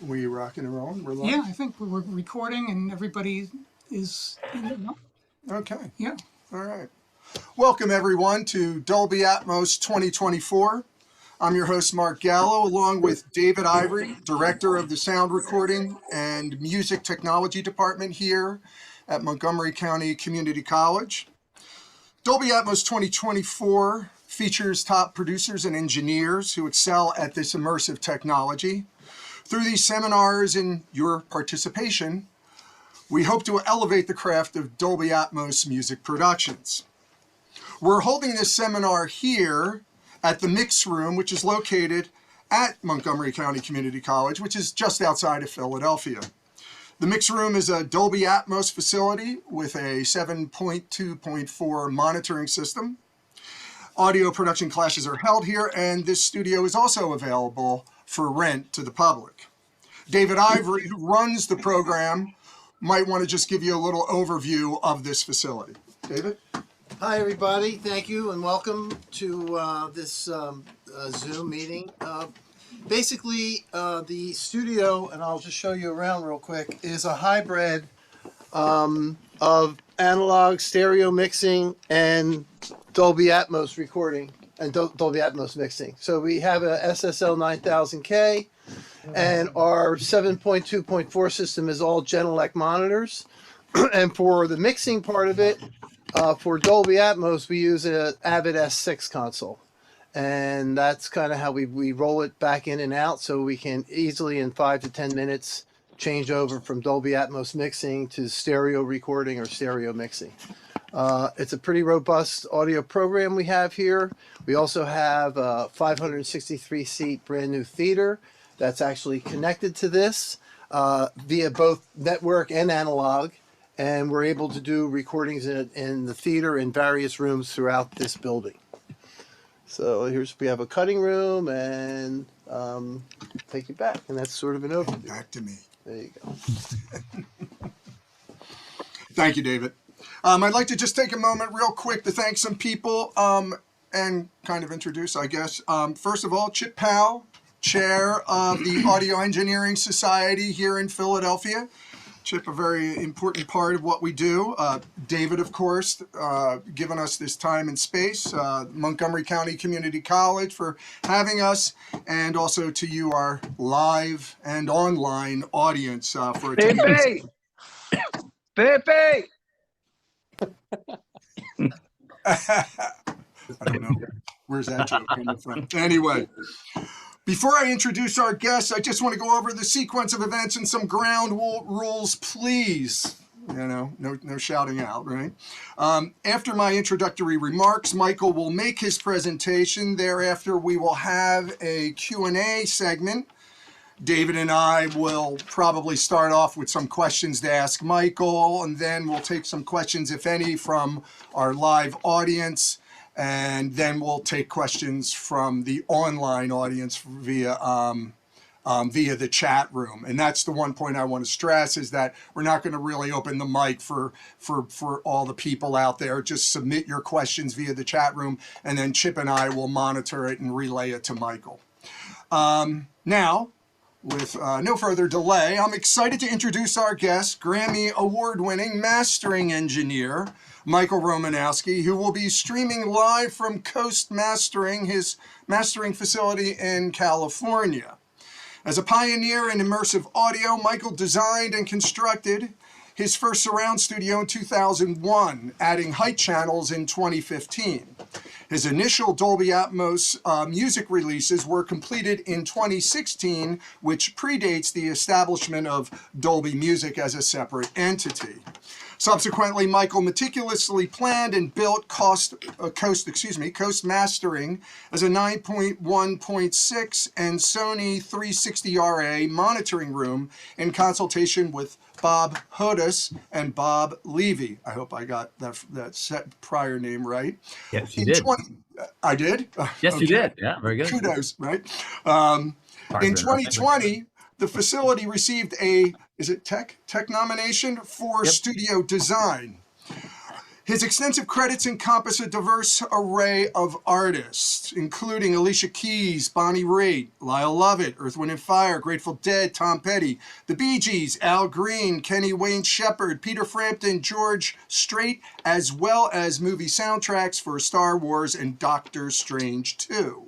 We rocking and rolling? We're live? Yeah, I think we're recording and everybody is, Okay. yeah. All right. Welcome, everyone, to Dolby Atmos 2024. I'm your host, Marc Gallo, along with David Ivory, Director of the Sound Recording and Music Technology Department here at Montgomery County Community College. Dolby Atmos 2024 features top producers and engineers who excel at this immersive technology. Through these seminars and your participation, we hope to elevate the craft of Dolby Atmos music productions. We're holding this seminar here at the Mix Room, which is located at Montgomery County Community College, which is just outside of Philadelphia. The Mix Room is a Dolby Atmos facility with a 7.2.4 monitoring system. Audio production classes are held here, and this studio is also available for rent to the public. David Ivory, who runs the program, might want to just give you a little overview of this facility. David? Hi, everybody. Thank you and welcome to this Zoom meeting. Basically, the studio, and I'll just show you around real quick, is a hybrid of analog stereo mixing and Dolby Atmos recording and Dolby Atmos mixing. So we have a SSL 9000K, and our 7.2.4 system is all Genelec monitors. And for the mixing part of it, for Dolby Atmos, we use an Avid S6 console. And that's kind of how we roll it back in and out, so we can easily in 5 to 10 minutes change over from Dolby Atmos mixing to stereo recording or stereo mixing. It's a pretty robust audio program we have here. We also have a 563-seat brand new theater that's actually connected to this via both network and analog. And we're able to do recordings in the theater in various rooms throughout this building. So we have a cutting room and take you back. And that's sort of an overview. Back to me. There you go. Thank you, David. I'd like to just take a moment real quick to thank some people and kind of introduce, I guess. First of all, Chip Powell, chair of the Audio Engineering Society here in Philadelphia. Chip, a very important part of what we do. David, of course, giving us this time and space. Montgomery County Community College for having us. And also to you, our live and online audience for attending. Pepe! I don't know. Where's that joke coming from? Anyway. Before I introduce our guests, I just want to go over the sequence of events and some ground rules, please. You know, no shouting out, right? After my introductory remarks, Michael will make his presentation. Thereafter, we will have a Q&A segment. David and I will probably start off with some questions to ask Michael, and then we'll take some questions, if any, from our live audience. And then we'll take questions from the online audience via the chat room. And that's the one point I want to stress, is that we're not going to really open the mic for all the people out there. Just submit your questions via the chat room, and then Chip and I will monitor it and relay it to Michael. Now, with no further delay, I'm excited to introduce our guest, Grammy Award-winning mastering engineer, Michael Romanowski, who will be streaming live from Coast Mastering, his mastering facility in California. As a pioneer in immersive audio, Michael designed and constructed his first surround studio in 2001, adding height channels in 2015. His initial Dolby Atmos music releases were completed in 2016, which predates the establishment of Dolby Music as a separate entity. Subsequently, Michael meticulously planned and built Coast Mastering as a 9.1.6 and Sony 360RA monitoring room in consultation with Bob Hodas and Bob Levy. I hope I got that set prior name right. Yes, you did. I did? Yes, okay. You did. Yeah, very good. Kudos, right? In 2020, the facility received a, is it tech nomination for studio design. His extensive credits encompass a diverse array of artists, including Alicia Keys, Bonnie Raitt, Lyle Lovett, Earth, Wind & Fire, Grateful Dead, Tom Petty, The Bee Gees, Al Green, Kenny Wayne Shepherd, Peter Frampton, George Strait, as well as movie soundtracks for Star Wars and Doctor Strange 2.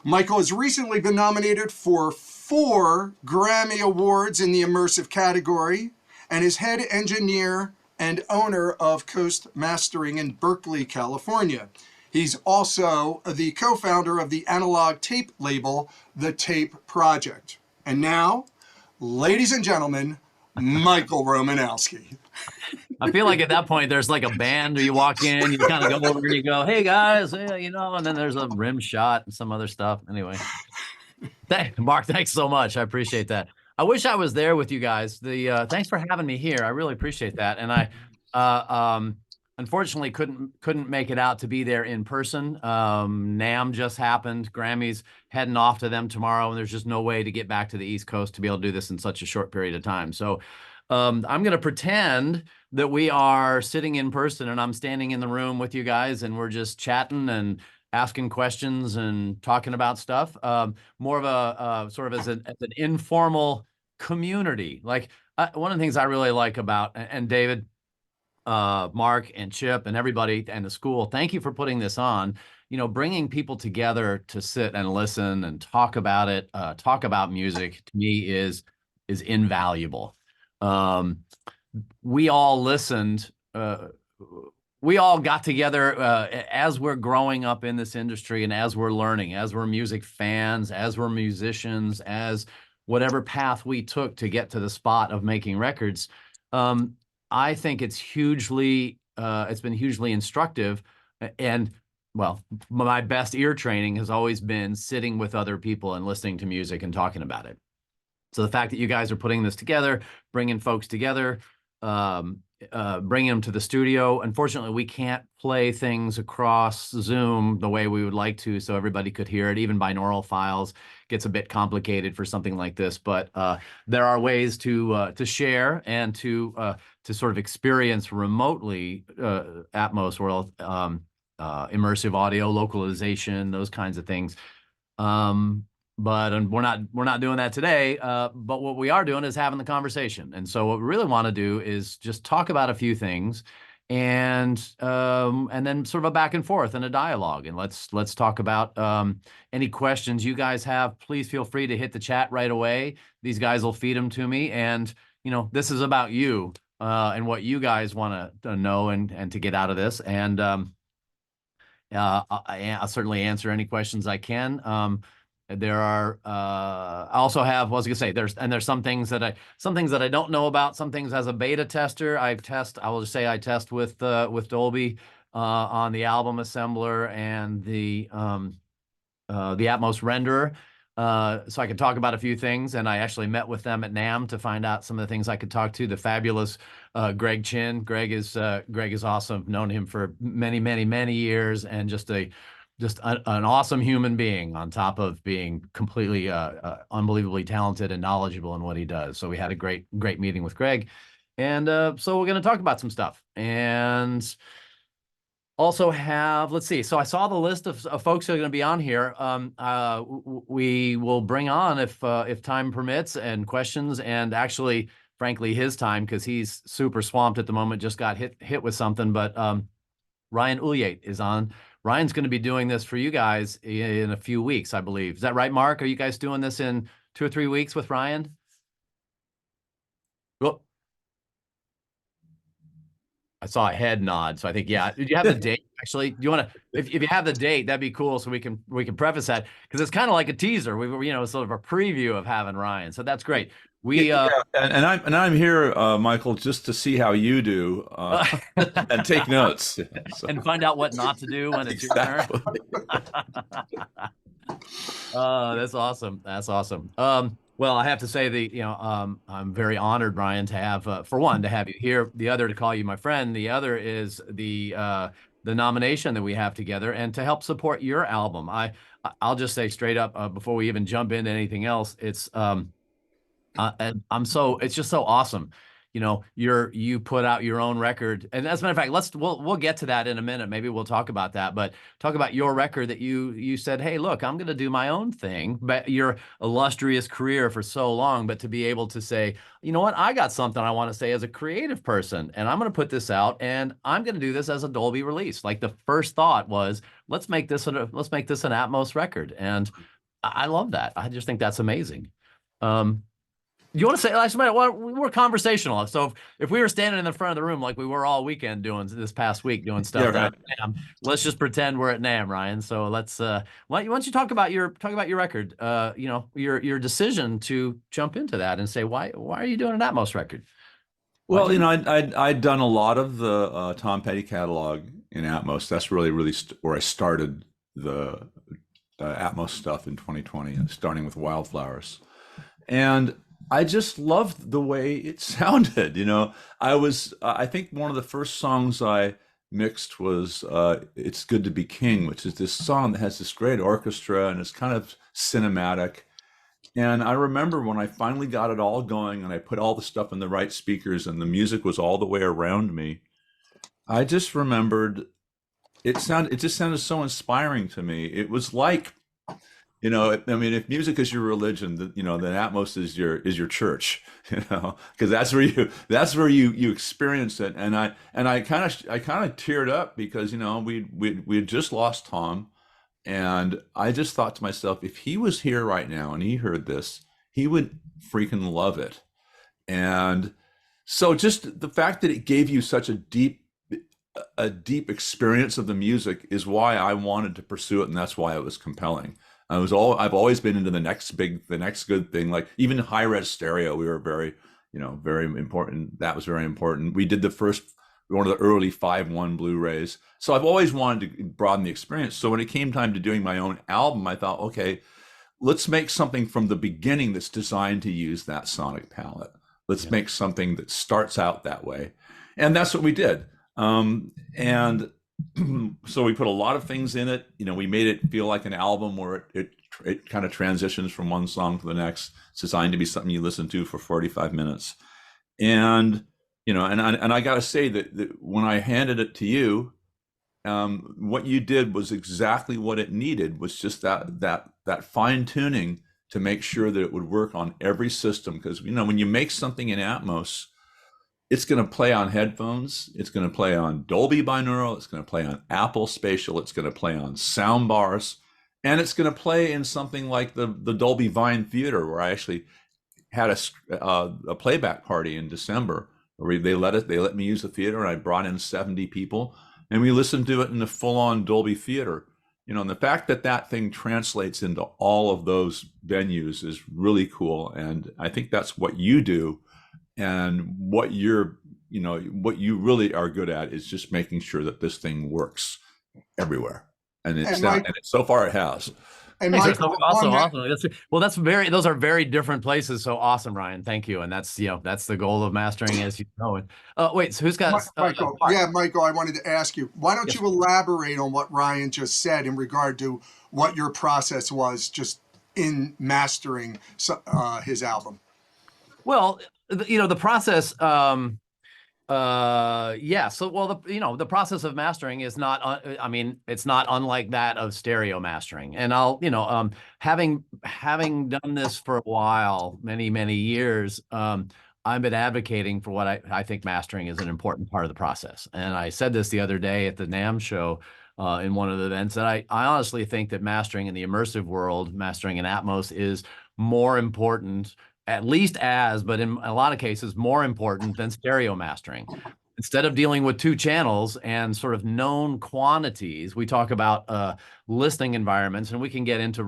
Michael has recently been nominated for 4 Grammy Awards in the Immersive category and is head engineer and owner of Coast Mastering in Berkeley, California. He's also the co-founder of the analog tape label, The Tape Project. And now, ladies and gentlemen, Michael Romanowski. I feel like at that point, there's like a band where you walk in, you kind of go over and you go, hey guys, yeah, you know, and then there's a rim shot and some other stuff. Anyway, Mark, thanks so much. I appreciate that. I wish I was there with you guys. Thanks for having me here. I really appreciate that. And I unfortunately couldn't make it out to be there in person. NAMM just happened. Grammys heading off to them tomorrow, and there's just no way to get back to the East Coast to be able to do this in such a short period of time. So I'm going to pretend that we are sitting in person and I'm standing in the room with you guys and we're just chatting and asking questions and talking about stuff. More of a sort of as an informal community. Like one of the things I really like about, and David, Mark and Chip and everybody and the school, thank you for putting this on, you know, bringing people together to sit and listen and talk about it, talk about music, to me is invaluable. We all listened, we all got together as we're growing up in this industry and as we're learning, as we're music fans, as we're musicians, as whatever path we took to get to the spot of making records. I think it's been hugely instructive. And well, my best ear training has always been sitting with other people and listening to music and talking about it. So the fact that you guys are putting this together, bringing folks together, bringing them to the studio. Unfortunately, we can't play things across Zoom the way we would like to, so everybody could hear it. Even binaural files gets a bit complicated for something like this. But there are ways to share and to sort of experience remotely Atmos world, immersive audio, localization, those kinds of things. But we're not doing that today. But what we are doing is having the conversation. And so what we really want to do is just talk about a few things, and then sort of a back and forth and a dialogue. And let's talk about any questions you guys have. Please feel free to hit the chat right away. These guys will feed them to me. And you know, this is about you and what you guys want to know and to get out of this. And I'll certainly answer any questions I can. There are, I also have, what was I gonna say, there's some things that I don't know about, some things as a beta tester, I will just say I test with Dolby, on the album assembler and the Atmos renderer. So I could talk about a few things, and I actually met with them at NAMM to find out some of the things I could talk to. The fabulous Greg Chin. Greg is awesome. Known him for many years, and just an awesome human being, on top of being completely unbelievably talented and knowledgeable in what he does. So we had a great meeting with Greg, and so we're going to talk about some stuff. And also have, let's see, so I saw the list of folks who are going to be on here. We will bring on, if time permits, and questions, and actually, frankly, his time, because he's super swamped at the moment, just got hit with something. But Ryan Ulyate is on. Ryan's going to be doing this for you guys in a few weeks, I believe. Is that right, Mark? Are you guys doing this in 2 or 3 weeks with Ryan? Well, I saw a head nod, so I think, yeah. Did you have the date? Actually, do you want to, if you have the date, that'd be cool, so we can preface that, because it's kind of like a teaser. We were, sort of a preview of having Ryan, so that's great. And I'm here, Michael, just to see how you do and take notes, so. And find out what not to do when it's exactly. your turn. That's awesome. That's awesome. Well, I have to say I'm very honored, Ryan, to have for one, to have you here. The other, to call you my friend. The other is the nomination that we have together, and to help support your album. I'll just say straight up, before we even jump into anything else, it's just so awesome. you put out your own record. And as a matter of fact, we'll get to that in a minute. Maybe we'll talk about that, but talk about your record that you said, hey, look, I'm going to do my own thing, but your illustrious career for so long, but to be able to say, you know what, I got something I want to say as a creative person, and I'm going to put this out, and I'm going to do this as a Dolby release. Like the first thought was, let's make this an Atmos record. And I love that. I just think that's amazing. You want to say, we're conversational. So if we were standing in the front of the room like we were all weekend doing this past week doing stuff, Yeah, right. NAMM, let's just pretend we're at NAMM, Ryan. So let's why don't you talk about your record? Your decision to jump into that and say why are you doing an Atmos record? Well, I'd done a lot of the Tom Petty catalog in Atmos. That's really where I started the Atmos stuff in 2020, starting with Wildflowers, and I just loved the way it sounded. I think one of the first songs I mixed was It's Good to Be King, which is this song that has this great orchestra and it's kind of cinematic. And I remember when I finally got it all going and I put all the stuff in the right speakers and the music was all the way around me, I just remembered it just sounded so inspiring to me. It was like, if music is your religion, then Atmos is your church, because that's where you experience it. And I kind of teared up because we had just lost Tom, and I just thought to myself, if he was here right now and he heard this, he would freaking love it. And so just the fact that it gave you such a deep experience of the music is why I wanted to pursue it, and that's why it was compelling. I've always been into the next good thing, like even high res stereo. We were very important. That was very important. We did one of the early 5.1 Blu-rays. So I've always wanted to broaden the experience. So when it came time to doing my own album, I thought, okay, let's make something from the beginning that's designed to use that sonic palette. Let's make something that starts out that way. And that's what we did. And so we put a lot of things in it. We made it feel like an album where it kind of transitions from one song to the next. It's designed to be something you listen to for 45 minutes. And, and I got to say that when I handed it to you, what you did was exactly what it needed, was just that fine tuning to make sure that it would work on every system. Because, when you make something in Atmos, it's going to play on headphones. It's going to play on Dolby binaural. It's going to play on Apple Spatial. It's going to play on sound bars, and it's going to play in something like the Dolby Vine Theater, where I actually had a playback party in December, where they let me use the theater, and I brought in 70 people, and we listened to it in the full-on Dolby theater. And the fact that thing translates into all of those venues is really cool, and I think that's what you do. And what you really are good at is just making sure that this thing works everywhere. And so far it has. And Michael, awesome. Those are very different places. So awesome, Ryan. Thank you. And that's the goal of mastering, as you know. Wait, so who's got Michael? Michael, I wanted to ask you, why don't you elaborate on what Ryan just said in regard to what your process was just in mastering his album? Well, the process, So, the process of mastering is not, it's not unlike that of stereo mastering. And having done this for a while, many, many years, I've been advocating for what I think mastering is an important part of the process. And I said this the other day at the NAMM show, in one of the events, that I honestly think that mastering in the immersive world, mastering in Atmos, is more important, at least but in a lot of cases, more important than stereo mastering. Instead of dealing with two channels and sort of known quantities, we talk about listening environments, and we can get into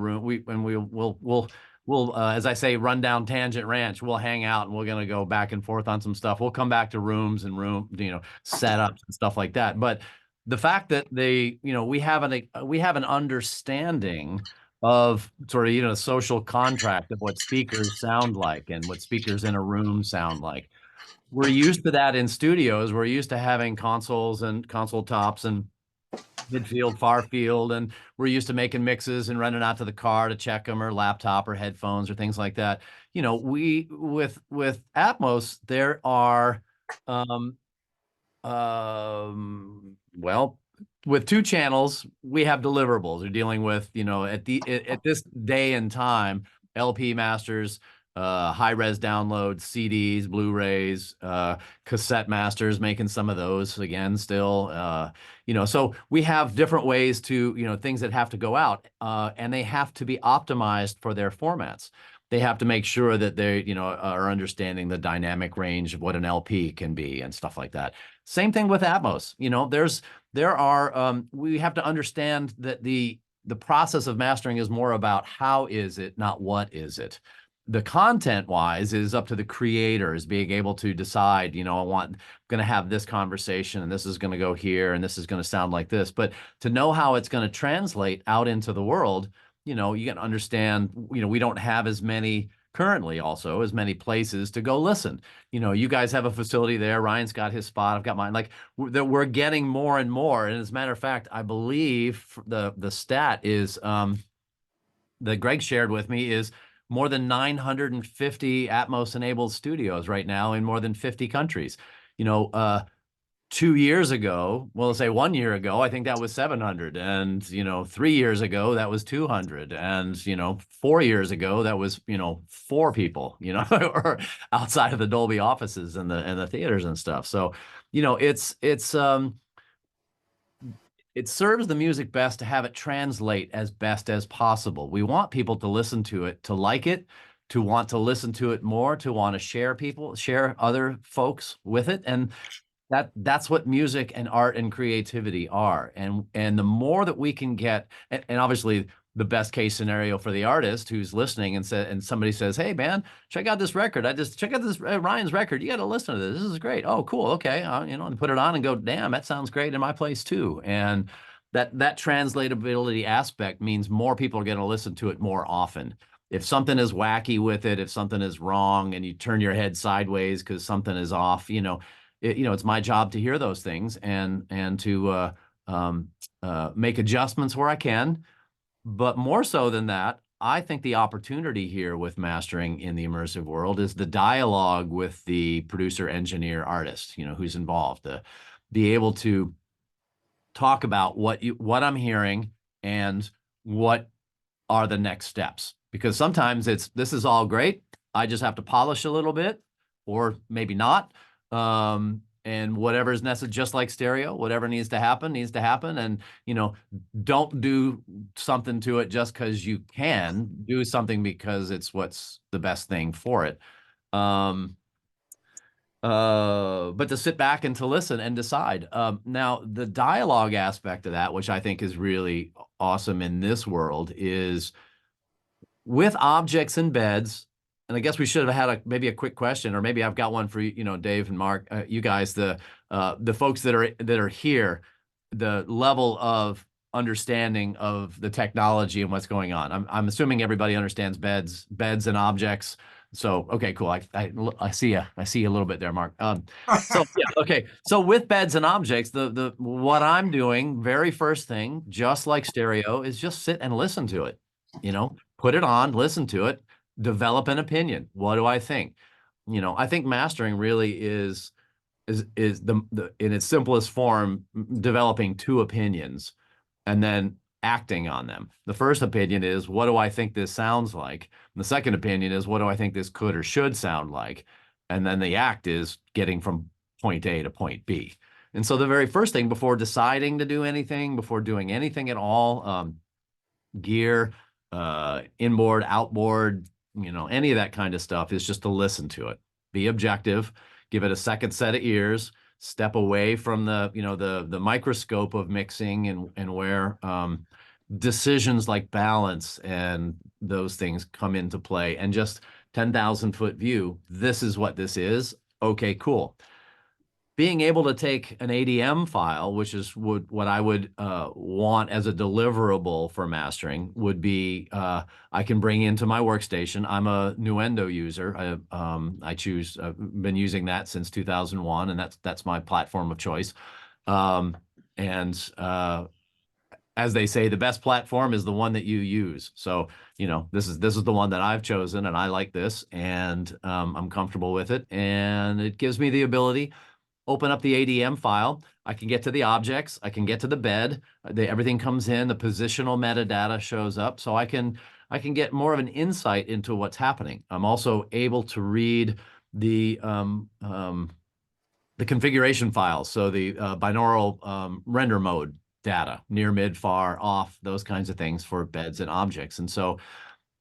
we'll as I say, run down Tangent Ranch. We'll hang out and we're going to go back and forth on some stuff. We'll come back to rooms and setups and stuff like that. But the fact that we have an understanding of sort of, social contract of what speakers sound like and what speakers in a room sound like. We're used to that in studios. We're used to having consoles and console tops and midfield, far field, and we're used to making mixes and running out to the car to check them, or laptop or headphones or things like that. You know, we with Atmos, there are well, with 2 channels, we have deliverables. We're dealing with, you know, at this day and time, LP masters, high-res downloads, CDs, Blu-rays, cassette masters, making some of those again still. You know, so we have different ways to, you know, things that have to go out, and they have to be optimized for their formats. They have to make sure that they, you know, are understanding the dynamic range of what an LP can be and stuff like that. Same thing with Atmos. You know, we have to understand that the process of mastering is more about how is it, not what is it. The content wise is up to the creators being able to decide, you know, I'm going to have this conversation and this is going to go here and this is going to sound like this. But to know how it's going to translate out into the world, you know, you can understand, you know, we don't have as many places to go listen. You know, you guys have a facility there. Ryan's got his spot. I've got mine. Like that, we're getting more and more. And as a matter of fact, I believe the stat is that Greg shared with me is more than 950 Atmos enabled studios right now in more than 50 countries. You know, 2 years ago, well, let's say 1 year ago, I think that was 700. And, you know, 3 years ago, that was 200. And, you know, 4 years ago, that was, you know, 4 people, you know, or outside of the Dolby offices and the theaters and stuff. So, you know, it serves the music best to have it translate as best as possible. We want people to listen to it, to like it, to want to listen to it more, to want to share other folks with it. And that's what music and art and creativity are. And the more that we can get, and obviously the best case scenario for the artist who's listening and somebody says, "Hey man, check out this record. Check out this Ryan's record. You got to listen to this. This is great. Oh, cool. Okay." You know, and put it on and go, "Damn, that sounds great in my place too." And that translatability aspect means more people are going to listen to it more often. If something is wacky with it, if something is wrong and you turn your head sideways because something is off, you know, it's my job to hear those things and to make adjustments where I can. But more so than that, I think the opportunity here with mastering in the immersive world is the dialogue with the producer, engineer, artist, you know, who's involved, to be able to talk about what I'm hearing and what are the next steps. Because sometimes this is all great. I just have to polish a little bit, or maybe not. And whatever is necessary, just like stereo, whatever needs to happen. And, you know, don't do something to it just because you can. Do something because it's what's the best thing for it. But to sit back and to listen and decide. Now, the dialogue aspect of that, which I think is really awesome in this world, is with objects and beds. And I guess we should have had maybe a quick question, or maybe I've got one for you know, Dave and Mark, you guys, the folks that are here, the level of understanding of the technology and what's going on. I'm assuming everybody understands beds and objects. So okay, cool. I see a little bit there, Mark. So yeah, okay. So with beds and objects, the what I'm doing, very first thing, just like stereo, is just sit and listen to it. You know, put it on, listen to it. Develop an opinion. What do I think? You know, I think mastering really is the in its simplest form, developing 2 opinions and then acting on them. The first opinion is, what do I think this sounds like? And the second opinion is, what do I think this could or should sound like? And then the act is getting from point A to point B. And so the very first thing before deciding to do anything, before doing anything at all, gear, inboard, outboard, you know, any of that kind of stuff, is just to listen to it, be objective, give it a second set of ears, step away from the, you know, the microscope of mixing and where decisions like balance and those things come into play, and just 10,000-foot view. This is what this is. Okay, cool. Being able to take an ADM file, which is what I would want as a deliverable for mastering, would be I can bring into my workstation. I'm a Nuendo user. I've been using that since 2001, and that's my platform of choice. And as they say, the best platform is the one that you use. So, this is the one that I've chosen, and I like this, and I'm comfortable with it, and it gives me the ability. Open up the ADM file. I can get to the objects. I can get to the bed. Everything comes in. The positional metadata shows up, so I can get more of an insight into what's happening. I'm also able to read the configuration files, so the binaural render mode data, near, mid, far, off, those kinds of things for beds and objects. And so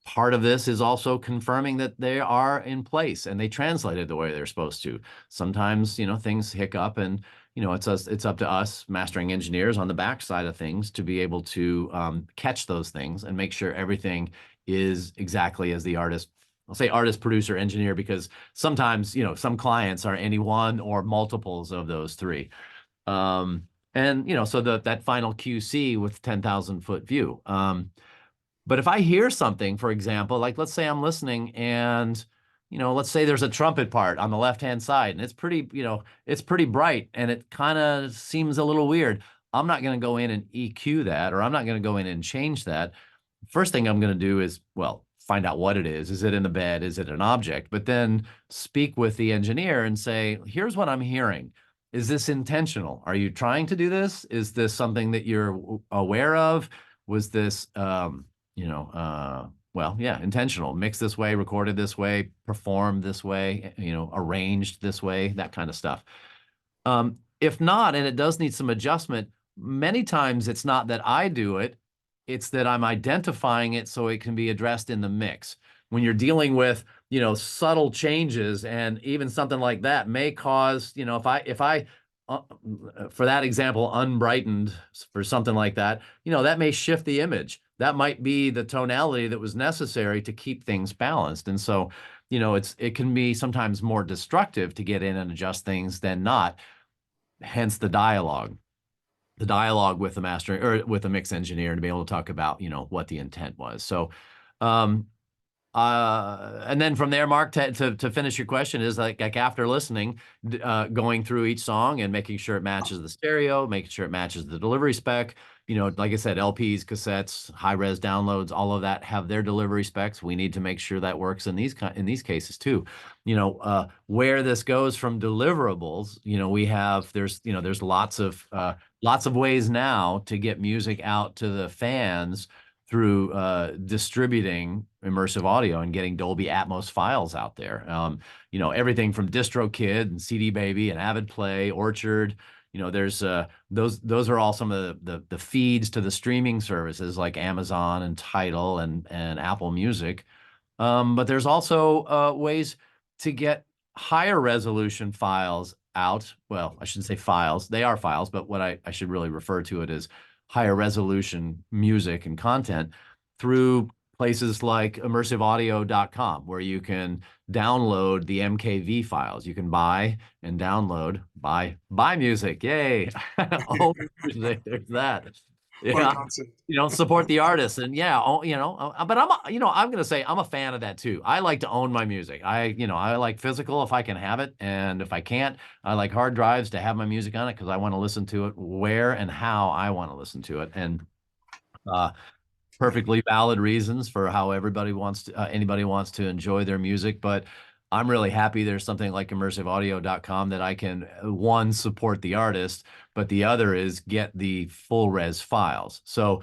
part of this is also confirming that they are in place and they translated the way they're supposed to. Sometimes, things hiccup, and, it's up to us mastering engineers on the back side of things to be able to catch those things and make sure everything is exactly as the artist. I'll say artist, producer, engineer, because sometimes, some clients are any one or multiples of those three. And, so that final QC with 10,000 foot view. But if I hear something, for example, like let's say I'm listening and, let's say there's a trumpet part on the left-hand side and it's pretty bright and it kind of seems a little weird. I'm not going to go in and EQ that, or I'm not going to go in and change that. First thing I'm going to do is, find out what it is. Is it in the bed? Is it an object? But then speak with the engineer and say, here's what I'm hearing. Is this intentional? Are you trying to do this? Is this something that you're aware of? Was this, intentional, mixed this way, recorded this way, performed this way, arranged this way, that kind of stuff. If not, and it does need some adjustment, many times it's not that I do it, it's that I'm identifying it so it can be addressed in the mix. When you're dealing with, subtle changes, and even something like that may cause, if I for that example, unbrightened for something like that, that may shift the image. That might be the tonality that was necessary to keep things balanced. And so, it can be sometimes more destructive to get in and adjust things than not, hence the dialogue with the master or with the mix engineer to be able to talk about, what the intent was. So, and then from there, Mark, to finish your question, is like after listening, going through each song and making sure it matches the stereo, making sure it matches the delivery spec. Like I said, LPs, cassettes, high-res downloads, all of that have their delivery specs. We need to make sure that works in these cases too. Where this goes from deliverables, there's lots of ways now to get music out to the fans through distributing immersive audio and getting Dolby Atmos files out there. Everything from DistroKid and CD Baby and Avid Play, Orchard. There's those are all some of the feeds to the streaming services like Amazon and Tidal and Apple Music. But there's also ways to get higher resolution files out. Well, I shouldn't say files. They are files, but what I should really refer to it as higher resolution music and content through places like immersiveaudio.com, where you can download the MKV files. You can buy and download, buy music. Yay. Oh, there's that. Yeah. Support the artists. And but I'm going to say I'm a fan of that too. I like to own my music. I like physical if I can have it. And if I can't, I like hard drives to have my music on it because I want to listen to it where and how I want to listen to it. And perfectly valid reasons for how anybody wants to enjoy their music. But I'm really happy there's something like immersiveaudio.com that I can, one, support the artist, but the other is get the full res files. So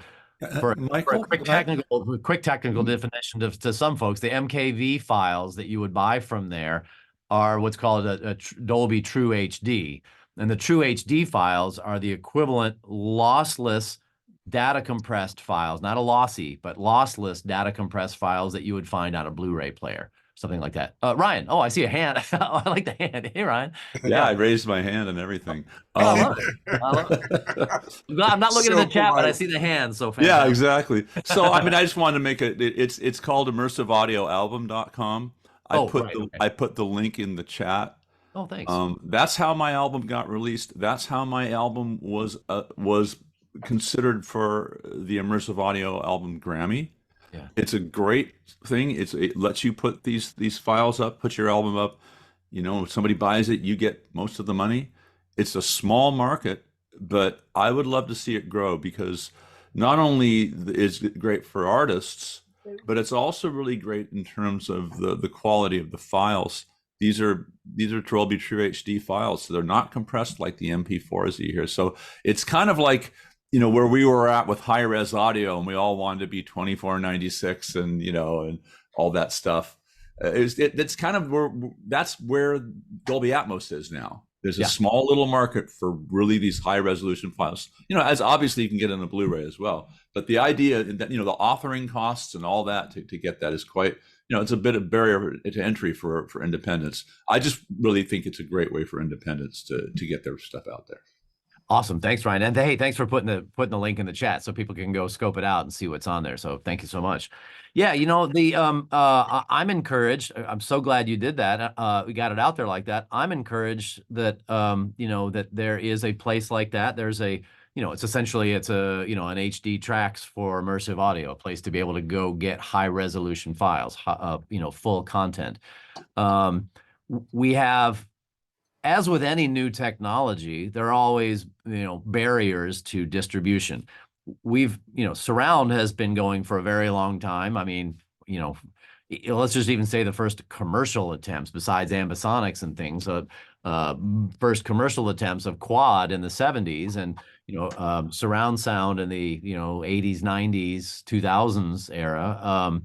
for a quick technical definition to some folks, the MKV files that you would buy from there are what's called a Dolby True HD. And the True HD files are the equivalent lossless data compressed files, not a lossy, but lossless data compressed files that you would find on a Blu-ray player. Something like that. Ryan, I see a hand. I like the hand. Hey, Ryan. Yeah, I raised my hand and everything. I love it. I'm not looking at the chat, but I see the hand. So fantastic. Yeah, exactly. So I just wanted to make it's called immersiveaudioalbum.com. I put the link in the chat. Oh, thanks. That's how my album got released. That's how my album was considered for the Immersive Audio Album Grammy. Yeah. It's a great thing. It lets you put these files up, put your album up. If somebody buys it, you get most of the money. It's a small market, but I would love to see it grow because not only is it great for artists, but it's also really great in terms of the quality of the files. These are Dolby True HD files, so they're not compressed like the MP4s that you hear. So it's kind of like, you know, where we were at with high res audio, and we all wanted to be 2496 and, you know, and all that stuff. It's kind of that's where Dolby Atmos is now. There's a small little market for really these high resolution files. You know, as obviously you can get on a Blu-ray as well. But the idea that, you know, the authoring costs and all that to get that is quite, you know, it's a bit of barrier to entry for independents. I just really think it's a great way for independents to get their stuff out there. Awesome. Thanks, Ryan. And hey, thanks for putting the link in the chat so people can go scope it out and see what's on there. So thank you so much. Yeah, you know, I'm encouraged. I'm so glad you did that. We got it out there like that. I'm encouraged that you know, that there is a place like that. There's a, you know, it's essentially an HD tracks for immersive audio, a place to be able to go get high resolution files, you know, full content. We have, as with any new technology, there are always, you know, barriers to distribution. We've, you know, surround has been going for a very long time. I mean, you know, let's just even say the first commercial attempts, besides ambisonics and things, first commercial attempts of quad in the 70s, and, you know, surround sound in the, you know, 80s, 90s, 2000s era.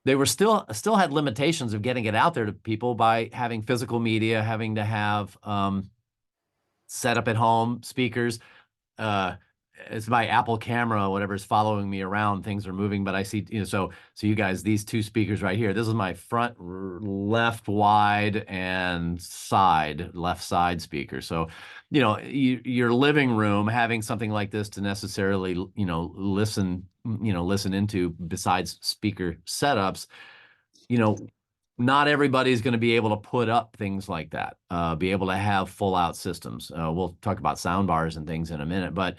They were still had limitations of getting it out there to people by having physical media, having to have set up at home speakers. It's my Apple camera, whatever is following me around. Things are moving, but I see, you know, so you guys, these two speakers right here. This is my front left wide and left side speaker. So, you know, your living room having something like this to necessarily, you know, listen into, besides speaker setups, you know, not everybody's going to be able to put up things like that, be able to have full out systems. We'll talk about sound bars and things in a minute, but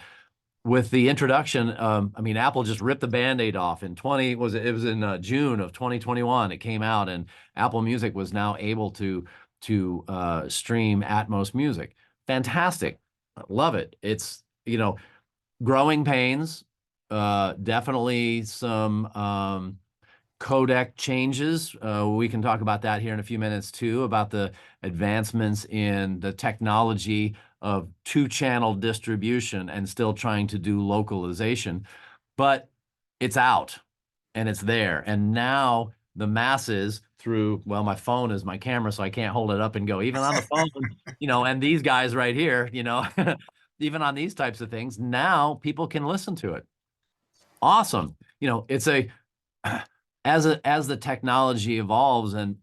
with the introduction, I mean, Apple just ripped the Band-Aid off in it was in June of 2021. It came out, and Apple Music was now able to stream Atmos music. Fantastic, love it. It's, you know, growing pains, definitely some codec changes. We can talk about that here in a few minutes too, about the advancements in the technology of two-channel distribution and still trying to do localization. But it's out and it's there. And now the masses through, well, my phone is my camera, so I can't hold it up and go, even on the phone, you know, and these guys right here, you know, even on these types of things, now people can listen to it. Awesome. You know, it's as the technology evolves and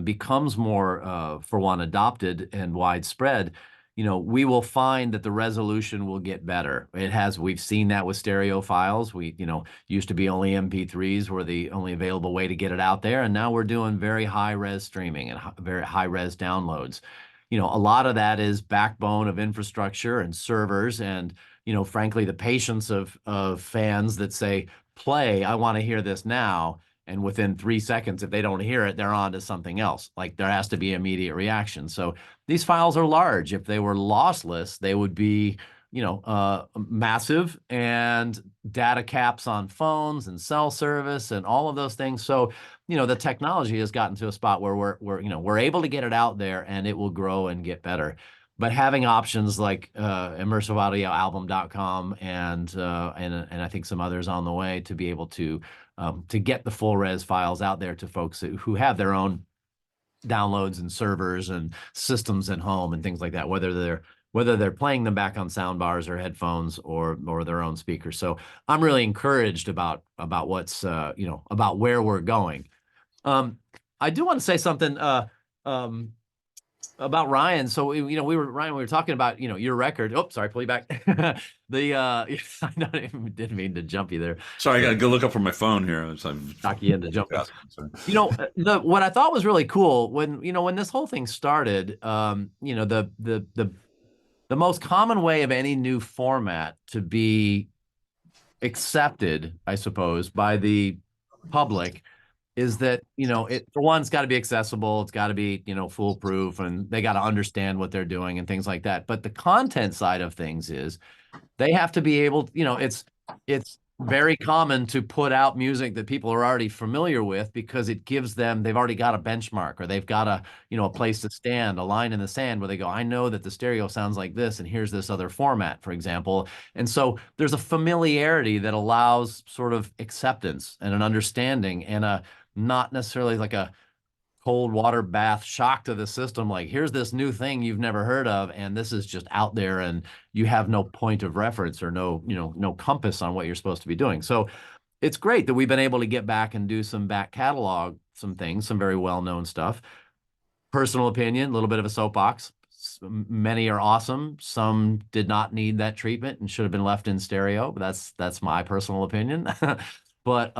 becomes more, for one, adopted and widespread, you know, we will find that the resolution will get better. We've seen that with stereo files. You know, used to be only MP3s were the only available way to get it out there, and now we're doing very high res streaming and very high res downloads. You know, a lot of that is backbone of infrastructure and servers, and, you know, frankly, the patience of fans that say, play, I want to hear this now. And within 3 seconds, if they don't hear it, they're on to something else. Like, there has to be immediate reaction. So these files are large. If they were lossless, they would be, you know, massive, and data caps on phones and cell service and all of those things. So, you know, the technology has gotten to a spot where we're able to get it out there, and it will grow and get better. But having options like immersiveaudioalbum.com and I think some others on the way to be able to get the full res files out there to folks who have their own downloads and servers and systems at home and things like that, whether they're playing them back on sound bars or headphones or their own speakers. So I'm really encouraged about what's you know, about where we're going. I do want to say something about Ryan. So, you know, we were talking about, you know, your record. Oh, sorry, pull you back. I didn't mean to jump you there. Sorry, I got to go look up from my phone here. So I'm knock you into jumping. You know, what I thought was really cool when this whole thing started, you know, the most common way of any new format to be accepted, I suppose, by the public is that, it for one, it's got to be accessible, it's got to be, foolproof, and they got to understand what they're doing and things like that. But the content side of things is they have to be able, it's very common to put out music that people are already familiar with because it gives them, they've already got a benchmark, or they've got a place to stand, a line in the sand where they go, I know that the stereo sounds like this, and here's this other format, for example. And so there's a familiarity that allows sort of acceptance and an understanding, and a not necessarily like a cold water bath shock to the system, like here's this new thing you've never heard of, and this is just out there, and you have no point of reference or no compass on what you're supposed to be doing. So it's great that we've been able to get back and do some back catalog, some things, some very well-known stuff. Personal opinion, a little bit of a soapbox. Many are awesome, some did not need that treatment and should have been left in stereo, but that's my personal opinion. But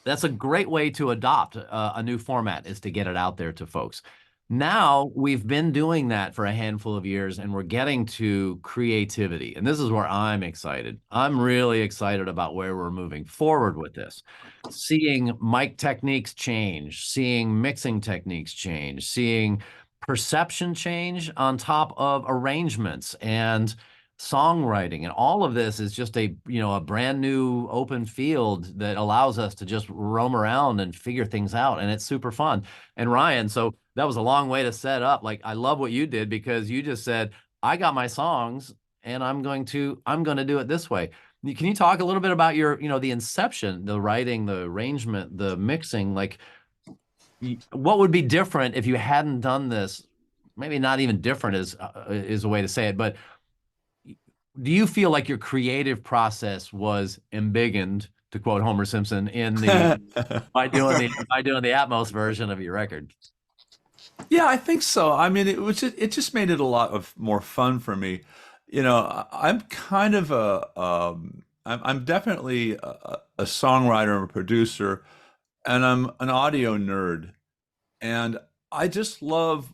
that's a great way to adopt a new format, is to get it out there to folks. Now we've been doing that for a handful of years, and we're getting to creativity. And this is where I'm excited. I'm really excited about where we're moving forward with this. Seeing mic techniques change, seeing mixing techniques change, seeing perception change on top of arrangements and songwriting, and all of this is just a brand new open field that allows us to just roam around and figure things out, and it's super fun. And Ryan, so that was a long way to set up. Like, I love what you did, because you just said, I got my songs and I'm going to do it this way. Can you talk a little bit about your, the inception, the writing, the arrangement, the mixing? Like, what would be different if you hadn't done this? Maybe not even different is a way to say it, but do you feel like your creative process was embiggened, to quote Homer Simpson, in the by doing the Atmos version of your record? Yeah, I think so. I mean, it just made it a lot of more fun for me. I'm kind of I'm definitely a songwriter and a producer, and I'm an audio nerd, and I love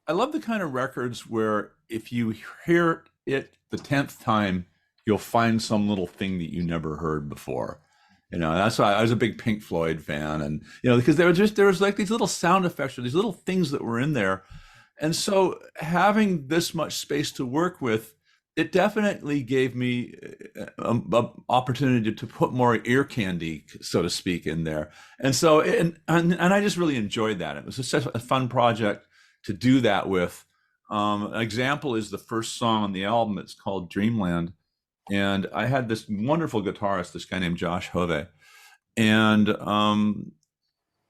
the kind of records where if you hear it the 10th time, you'll find some little thing that you never heard before. That's why I was a big Pink Floyd fan, and because there was like these little sound effects or these little things that were in there. And so having this much space to work with, it definitely gave me an opportunity to put more ear candy, so to speak, in there. And so and I just really enjoyed that. It was such a fun project to do that with. An example is the first song on the album. It's called Dreamland. And I had this wonderful guitarist, this guy named Josh Hove. And,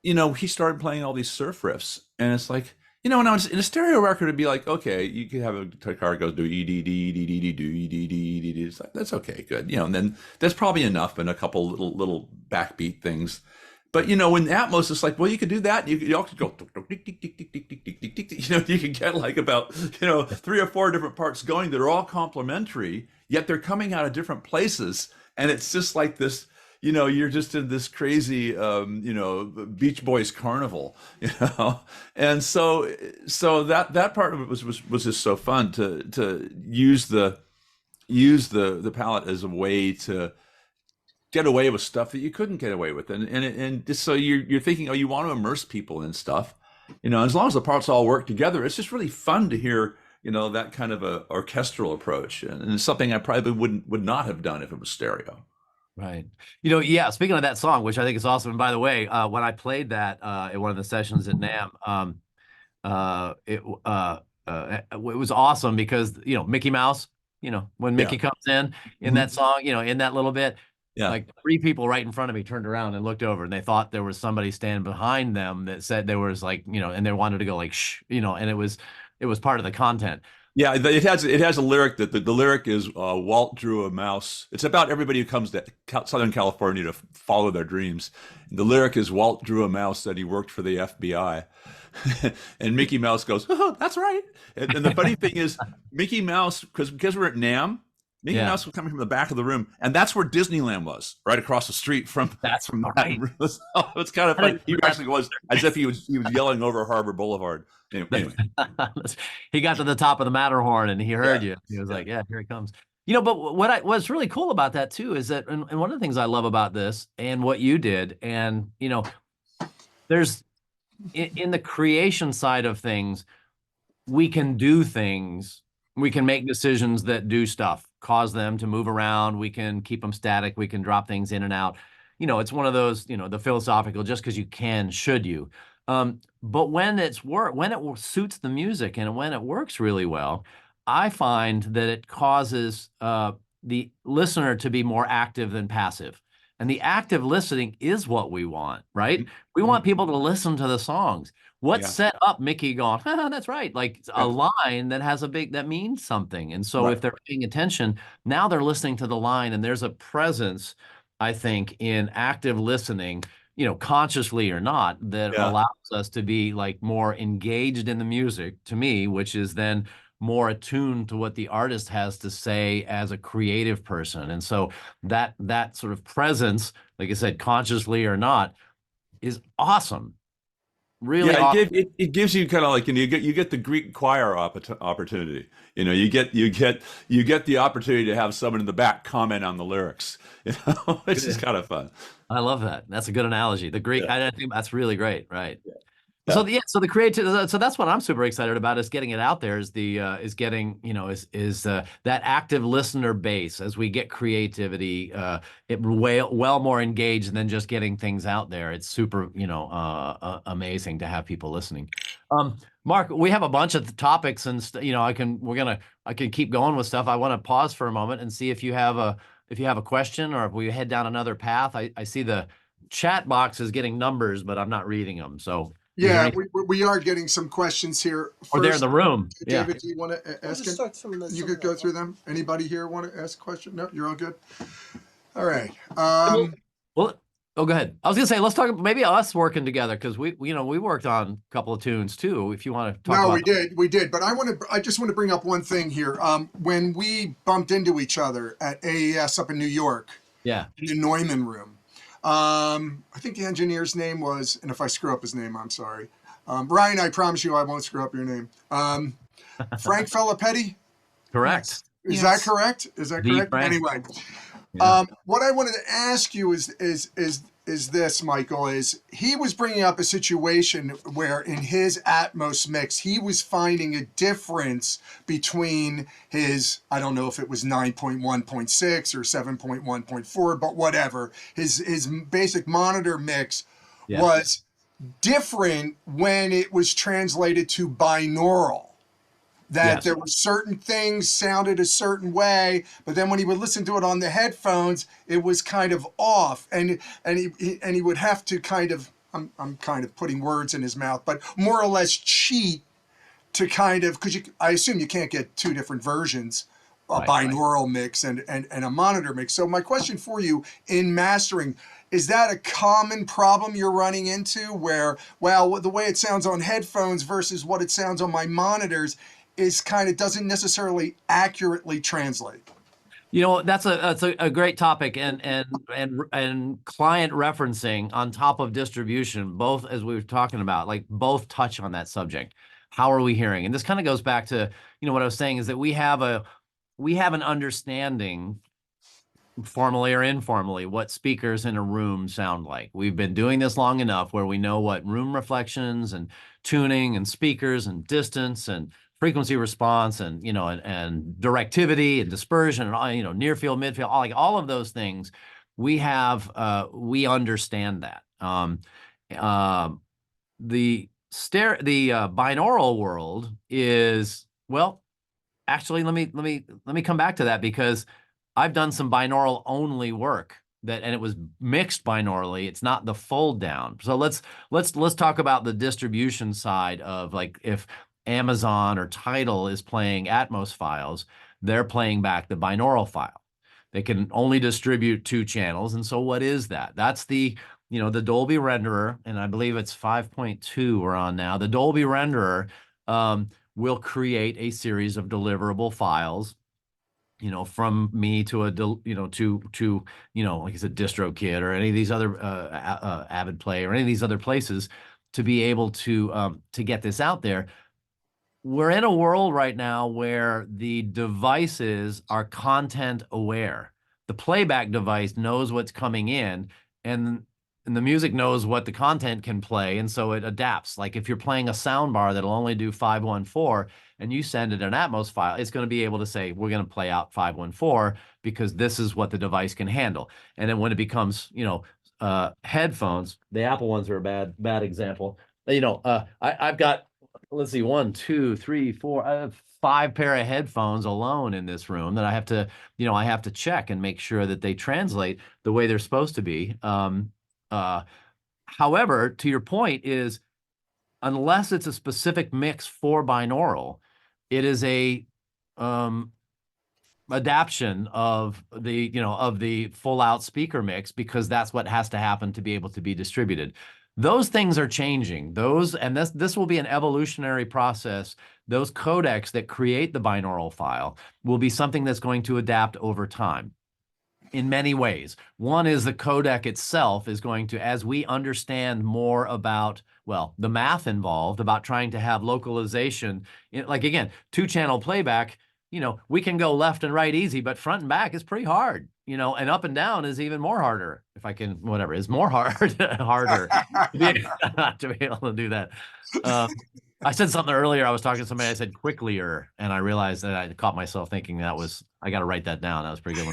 he started playing all these surf riffs. And it's like, when I was in a stereo record, it'd be like, okay, you could have a guitar goes do E D D D D D do E D D E D D. It's like, that's okay, good. And then that's probably enough, and a couple little backbeat things. But when Atmos, it's like, well, you could do that. You also go, you can get like about 3 or 4 different parts going that are all complementary, yet they're coming out of different places, and it's just like this. You're just in this crazy, Beach Boys carnival, and so that part of it was just so fun to use the palette as a way to get away with stuff that you couldn't get away with, and just so you're thinking, you want to immerse people in stuff, as long as the parts all work together, it's just really fun to hear that kind of a orchestral approach, and it's something I probably would not have done if it was stereo. Right. Yeah, speaking of that song, which I think is awesome, and by the way, when I played that in one of the sessions at NAMM, it was awesome because Mickey Mouse, when Mickey comes in that song, in that little bit. Yeah. Like 3 people right in front of me turned around and looked over, and they thought there was somebody standing behind them that said there was like, and they wanted to go like, shh, and it was part of the content. Yeah, it has a lyric that the lyric is Walt drew a mouse. It's about everybody who comes to Southern California to follow their dreams. The lyric is Walt drew a mouse that he worked for the FBI. And Mickey Mouse goes, oh, that's right. And the funny thing is, Mickey Mouse, because we're at NAMM, Mickey Mouse was coming from the back of the room, and that's where Disneyland was, right across the street from that room. So it's kind of funny. He actually was as if he was yelling over Harbor Boulevard. Anyway. He got to the top of the Matterhorn and he heard you. He was like, yeah, here he comes. But what's really cool about that too is that, and one of the things I love about this and what you did, and there's in the creation side of things, we can do things, we can make decisions that do stuff, cause them to move around, we can keep them static, we can drop things in and out. It's one of those, the philosophical, just because you can, should you? But when it suits the music and when it works really well, I find that it causes the listener to be more active than passive. And the active listening is what we want, right? We want people to listen to the songs. What set up Mickey going, that's right, like a line that means something. And so if they're paying attention, now they're listening to the line, and there's a presence, I think, in active listening, consciously or not, that allows us to be like more engaged in the music, to me, which is then more attuned to what the artist has to say as a creative person. And so that sort of presence, like I said, consciously or not, is awesome. Really awesome. It gives you kind of like, you get the Greek choir opportunity. You get the opportunity to have someone in the back comment on the lyrics. Which is kind of fun. I love that. That's a good analogy. The Greek, I think that's really great, right? So the creative, so that's what I'm super excited about, is getting it out there, is getting, that active listener base as we get creativity, it well more engaged than just getting things out there. It's super, amazing to have people listening. Marc, we have a bunch of topics, and I can keep going with stuff. I want to pause for a moment and see if you have a question, or if we head down another path. I see the chat box is getting numbers, but I'm not reading them. So. Yeah, we are getting some questions here. Or they're in the room. David, do you want to ask it? You could go through them. Anybody here want to ask a question? No, you're all good. All right. Well, go ahead. I was gonna say, let's talk maybe us working together, because we worked on a couple of tunes too. If you want to talk about. No, we did. But I just want to bring up one thing here. When we bumped into each other at AES up in New York, in the Neumann Room. I think the engineer's name was, and if I screw up his name, I'm sorry. Ryan, I promise you I won't screw up your name. Frank Felipetti? Correct. Is that correct? Is that correct? Frank. Anyway, what I wanted to ask you is this, Michael, is he was bringing up a situation where in his Atmos mix, he was finding a difference between his, I don't know if it was 9.1.6 or 7.1.4, but whatever, his basic monitor mix was different when it was translated to binaural. That there were certain things sounded a certain way, but then when he would listen to it on the headphones, it was kind of off, and he would have to kind of, I'm kind of putting words in his mouth, but more or less cheat to kind of, because I assume you can't get two different versions, a binaural mix and a monitor mix. So my question for you in mastering, is that a common problem you're running into, where, well, the way it sounds on headphones versus what it sounds on my monitors is kind of doesn't necessarily accurately translate? That's a great topic, and client referencing on top of distribution, both, as we were talking about, like both touch on that subject. How are we hearing? And this kind of goes back to, what I was saying, is that we have an understanding, formally or informally, what speakers in a room sound like. We've been doing this long enough where we know what room reflections and tuning and speakers and distance and frequency response and and directivity and dispersion and near field, midfield, all of those things. We understand that. The binaural world is, well, actually, let me come back to that, because I've done some binaural only work and it was mixed binaurally. It's not the Folddown. So let's talk about the distribution side of, like, if Amazon or Tidal is playing Atmos files, they're playing back the binaural file. They can only distribute 2 channels. And so what is that? That's the Dolby renderer, and I believe it's 5.2 we're on now. The Dolby renderer will create a series of deliverable files, from me to like I said, DistroKid or any of these other Avid Play or any of these other places, to be able to get this out there. we're in a world right now where the devices are content aware. The playback device knows what's coming in, and the music knows what the content can play, and so it adapts. Like if you're playing a sound bar that'll only do 514 and you send it an Atmos file, it's going to be able to say, we're going to play out 514 because this is what the device can handle. And then when it becomes, headphones, the Apple ones are a bad example. I've got, let's see, 1, 2, 3, 4, I have 5 pair of headphones alone in this room that I have to check and make sure that they translate the way they're supposed to be. However, to your point is, unless it's a specific mix for binaural, it is a adaptation of the full out speaker mix, because that's what has to happen to be able to be distributed. Those things are changing. This will be an evolutionary process. Those codecs that create the binaural file will be something that's going to adapt over time in many ways. One is the codec itself is going to, as we understand more about, well, the math involved about trying to have localization, like again, 2-channel playback, we can go left and right easy, but front and back is pretty hard, and up and down is even more harder. If I can, whatever, is more harder to be able to do that. I said something earlier. I was talking to somebody. I said quicklier, and I realized that I caught myself thinking I got to write that down. That was a pretty good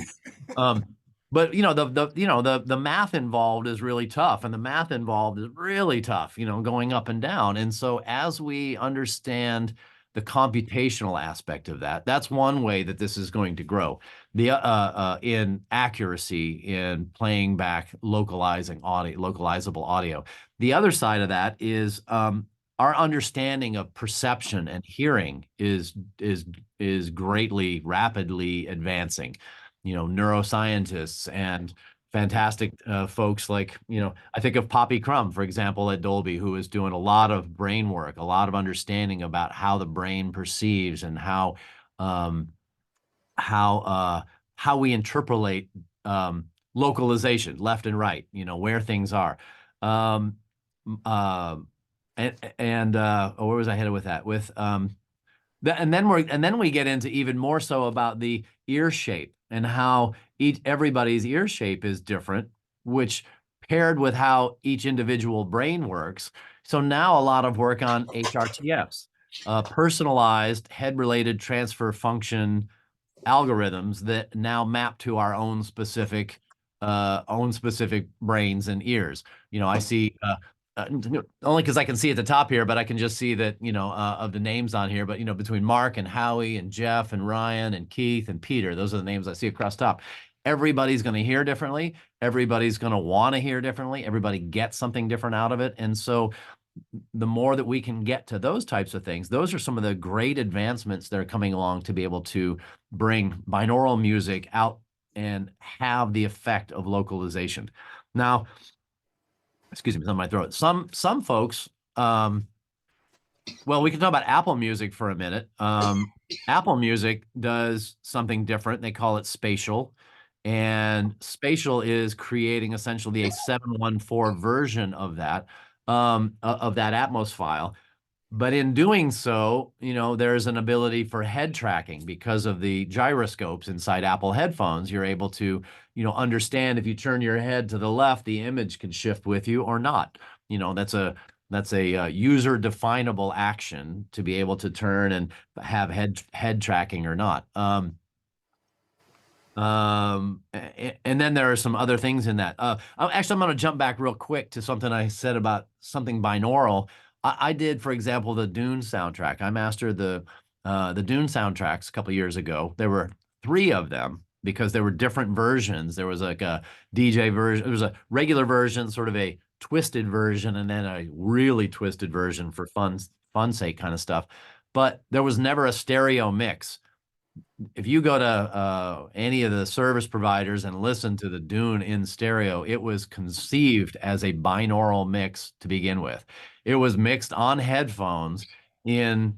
one. But the math involved is really tough, and the math involved is really tough. Going up and down. And so as we understand the computational aspect of that, that's one way that this is going to grow. In accuracy, in playing back, localizable audio. The other side of that is our understanding of perception and hearing is greatly, rapidly advancing. Neuroscientists and fantastic folks like, I think of Poppy Crum, for example, at Dolby, who is doing a lot of brain work, a lot of understanding about how the brain perceives and how we interpolate localization, left and right, where things are. Where was I headed with that? And then we get into even more so about the ear shape and how everybody's ear shape is different, which paired with how each individual brain works. So now a lot of work on HRTFs, personalized head-related transfer function algorithms that now map to our own specific brains and ears. I see only because I can see at the top here, but I can just see that, of the names on here, but, between Marc and Howie and Jeff and Ryan and Keith and Peter, those are the names I see across top. Everybody's going to hear differently. Everybody's going to want to hear differently. Everybody gets something different out of it. And so the more that we can get to those types of things, those are some of the great advancements that are coming along to be able to bring binaural music out and have the effect of localization. Now, excuse me, it's on my throat. Some folks, well, we can talk about Apple Music for a minute. Apple Music does something different. They call it spatial. And spatial is creating essentially a 714 version of that Atmos file. But in doing so, there's an ability for head tracking because of the gyroscopes inside Apple headphones. You're able to, understand if you turn your head to the left, the image can shift with you or not. That's a user definable action to be able to turn and have head tracking or not. And then there are some other things in that. Actually, I'm going to jump back real quick to something I said about something binaural. I did, for example, the Dune soundtrack. I mastered the Dune soundtracks a couple of years ago. There were 3 of them because there were different versions. There was like a DJ version. There was a regular version, sort of a twisted version, and then a really twisted version for fun sake kind of stuff. But there was never a stereo mix. If you go to any of the service providers and listen to the Dune in stereo, it was conceived as a binaural mix to begin with. It was mixed on headphones with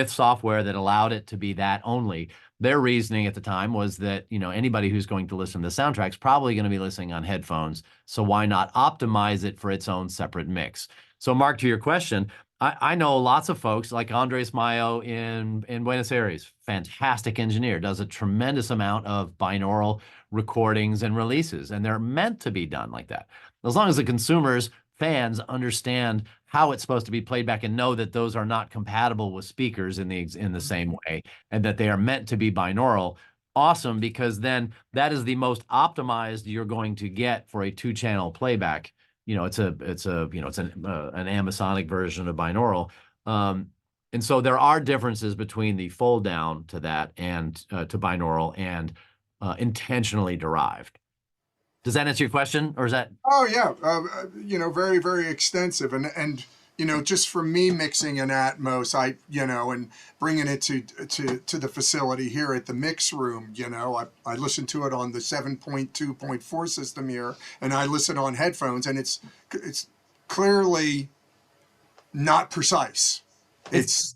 software that allowed it to be that only. Their reasoning at the time was that, anybody who's going to listen to the soundtrack's probably going to be listening on headphones. So why not optimize it for its own separate mix? So Marc, to your question, I know lots of folks like Andres Mayo in Buenos Aires, fantastic engineer, does a tremendous amount of binaural recordings and releases, and they're meant to be done like that. As long as the consumers, fans understand how it's supposed to be played back and know that those are not compatible with speakers in the same way, and that they are meant to be binaural. Awesome, because then that is the most optimized you're going to get for a 2-channel playback. It's an ambisonic version of binaural. And so there are differences between the fold down to that and to binaural and intentionally derived. Does that answer your question, or is that? Oh yeah, very, very extensive, and just for me mixing in Atmos, and bringing it to the facility here at the mix room, I listen to it on the 7.2.4 system here, and I listen on headphones, and it's clearly not precise. It's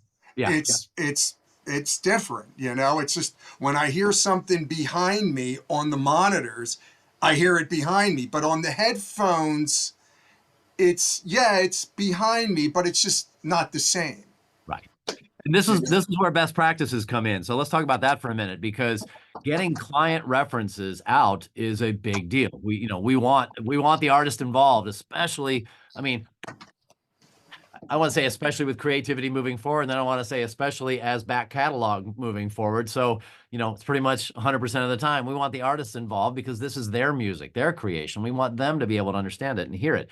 different, It's just when I hear something behind me on the monitors, I hear it behind me, but on the headphones, it's behind me, but it's just not the same. Right. And this is where best practices come in. So let's talk about that for a minute, because getting client references out is a big deal. We want the artist involved, especially, I want to say especially with creativity moving forward, and then I want to say especially as back catalog moving forward. So, it's pretty much 100% of the time we want the artists involved because this is their music, their creation. We want them to be able to understand it and hear it.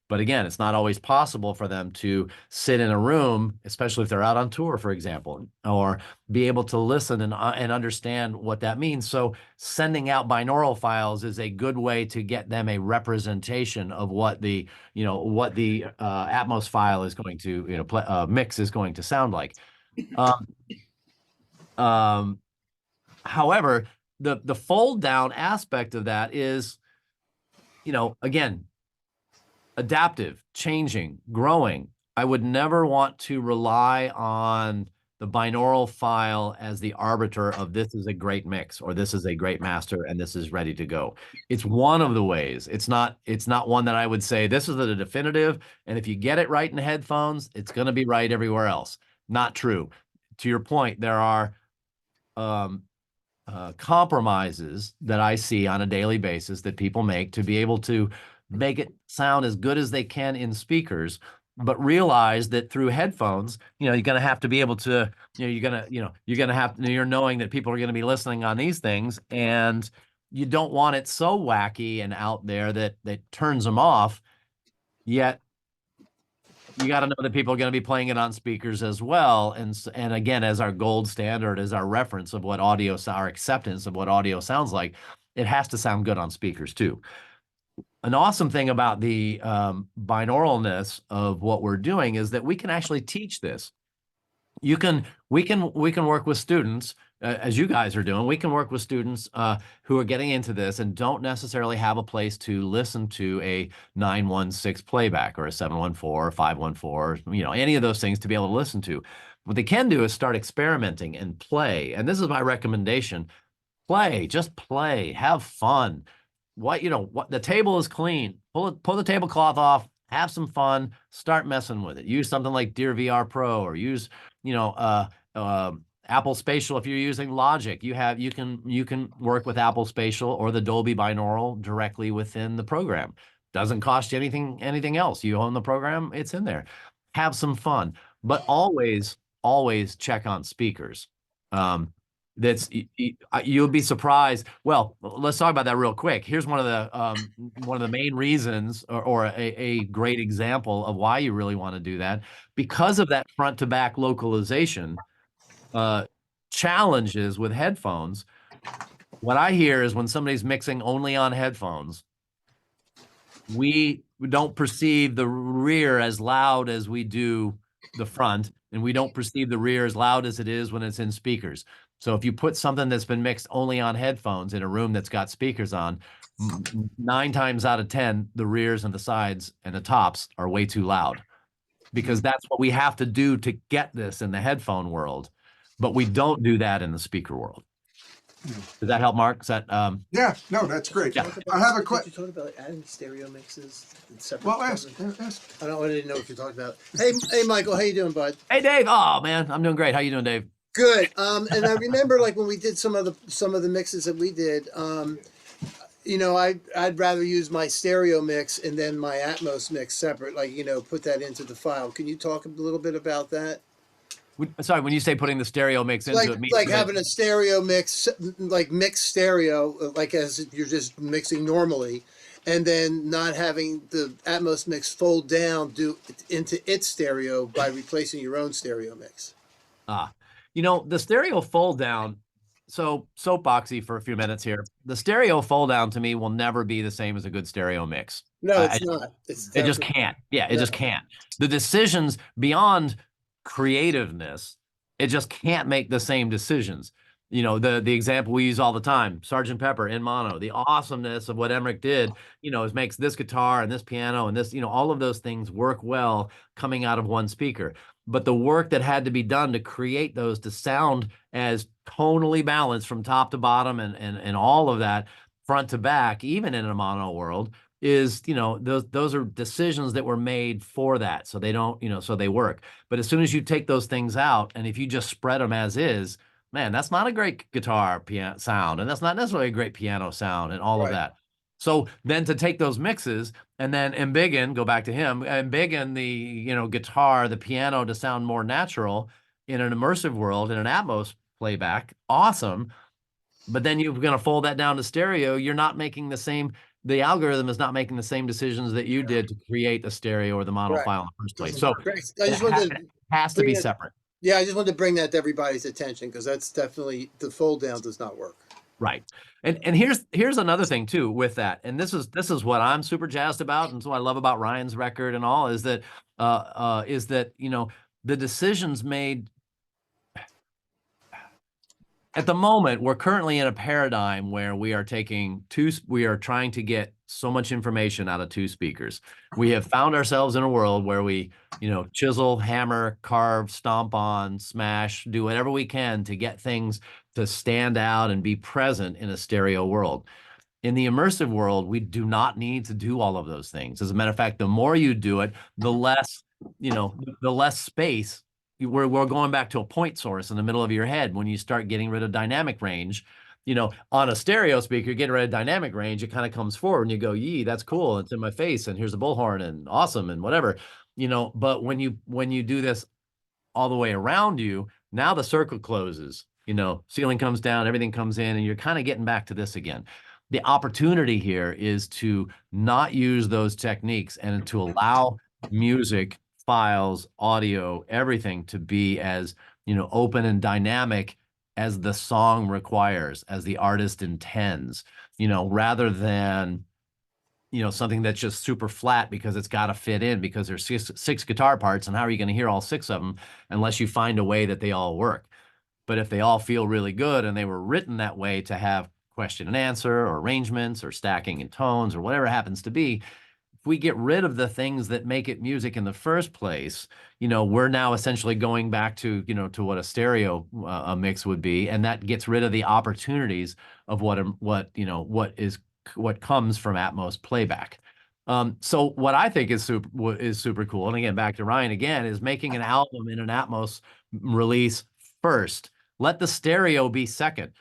But again, it's not always possible for them to sit in a room, especially if they're out on tour, for example, or be able to listen and understand what that means. So sending out binaural files is a good way to get them a representation of what the Atmos file is going to, mix is going to sound like. However, the fold down aspect of that is, again, adaptive, changing, growing. I would never want to rely on the binaural file as the arbiter of this is a great mix or this is a great master and this is ready to go. It's one of the ways. It's not one that I would say this is the definitive, and if you get it right in headphones, it's going to be right everywhere else. Not true. To your point, there are compromises that I see on a daily basis that people make to be able to make it sound as good as they can in speakers, but realize that through headphones, you're going to have to be able to, you're knowing that people are going to be listening on these things, and you don't want it so wacky and out there that turns them off. Yet you got to know that people are going to be playing it on speakers as well. And again, as our gold standard, as our reference of what our acceptance of what audio sounds like, it has to sound good on speakers too. An awesome thing about the binauralness of what we're doing is that we can actually teach this. We can work with students, as you guys are doing. We can work with students who are getting into this and don't necessarily have a place to listen to a 916 playback or a 714 or 514, any of those things to be able to listen to. What they can do is start experimenting and play. And this is my recommendation. Just play, have fun. What the table is clean. Pull the tablecloth off, have some fun, start messing with it. Use something like Dear VR Pro, or use Apple Spatial if you're using Logic. You can work with Apple Spatial or the Dolby binaural directly within the program. Doesn't cost you anything else. You own the program, it's in there. Have some fun, but always check on speakers. You'll be surprised. Well, let's talk about that real quick. Here's one of the main reasons, or a great example of why you really want to do that. Because of that front to back localization challenges with headphones. What I hear is when somebody's mixing only on headphones, we don't perceive the rear as loud as we do the front, and we don't perceive the rear as loud as it is when it's in speakers. So if you put something that's been mixed only on headphones in a room that's got speakers on, 9 times out of 10, the rears and the sides and the tops are way too loud, because that's what we have to do to get this in the headphone world. But we don't do that in the speaker world. Does that help, Mark? Is that Yeah, no, that's great. Yeah. I have a Did question. you talk about adding stereo mixes and separate? Well, ask. I didn't know if you talked about. Hey, Michael, how you doing, bud? Hey Dave? Oh man, I'm doing great. How you doing, Dave? Good. And I remember like when we did some of the mixes that we did. I'd rather use my stereo mix and then my Atmos mix separate. Like put that into the file. Can you talk a little bit about that? Sorry, when you say putting the stereo mix into it, Like having a stereo mix, like mixed stereo, like as you're just mixing normally, and then not having the Atmos mix fold down into its stereo by replacing your own stereo mix. The stereo fold down. So soapboxy for a few minutes here. The stereo fold down to me will never be the same as a good stereo mix. No, it's not. It just can't. Yeah, it just can't. The decisions beyond creativeness, it just can't make the same decisions. The example we use all the time, Sgt. Pepper in mono, the awesomeness of what Emmerich did, is makes this guitar and this piano and this, all of those things work well coming out of one speaker. But the work that had to be done to create those to sound as tonally balanced from top to bottom and all of that front to back, even in a mono world, is those are decisions that were made for that, so they don't so they work. But as soon as you take those things out, and if you just spread them as is, man, that's not a great guitar piano sound, and that's not necessarily a great piano sound, and all of that. So then to take those mixes and then embiggen, go back to him, embiggen the guitar, the piano to sound more natural in an immersive world, in an Atmos playback, awesome. But then you're going to fold that down to stereo. You're not making the algorithm is not making the same decisions that you did to create the stereo or the mono file in the first place. So it has to be separate. Yeah, I just wanted to bring that to everybody's attention because that's definitely, the fold down does not work. Right. And here's another thing too with that. And this is what I'm super jazzed about, and so I love about Ryan's record and all is that the decisions made at the moment, we're currently in a paradigm where we are trying to get so much information out of two speakers. We have found ourselves in a world where we, chisel, hammer, carve, stomp on, smash, do whatever we can to get things to stand out and be present in a stereo world. In the immersive world, we do not need to do all of those things. As a matter of fact, the more you do it, the less space. We're going back to a point source in the middle of your head. When you start getting rid of dynamic range, on a stereo speaker, getting rid of dynamic range, it kind of comes forward and you go, yee, that's cool. It's in my face. And here's a bullhorn and awesome and whatever, but when you do this all the way around you, now the circle closes, ceiling comes down, everything comes in, and you're kind of getting back to this again. The opportunity here is to not use those techniques and to allow music, files, audio, everything to be as open and dynamic as the song requires, as the artist intends, rather than something that's just super flat because it's got to fit in, because there's six guitar parts, and how are you going to hear all six of them unless you find a way that they all work? But if they all feel really good and they were written that way to have question and answer or arrangements or stacking and tones or whatever it happens to be, if we get rid of the things that make it music in the first place, we're now essentially going back to, to what a stereo mix would be. And that gets rid of the opportunities of what comes from Atmos playback. So what I think is super cool, and again, back to Ryan again, is making an album in an Atmos release first. Let the stereo be second.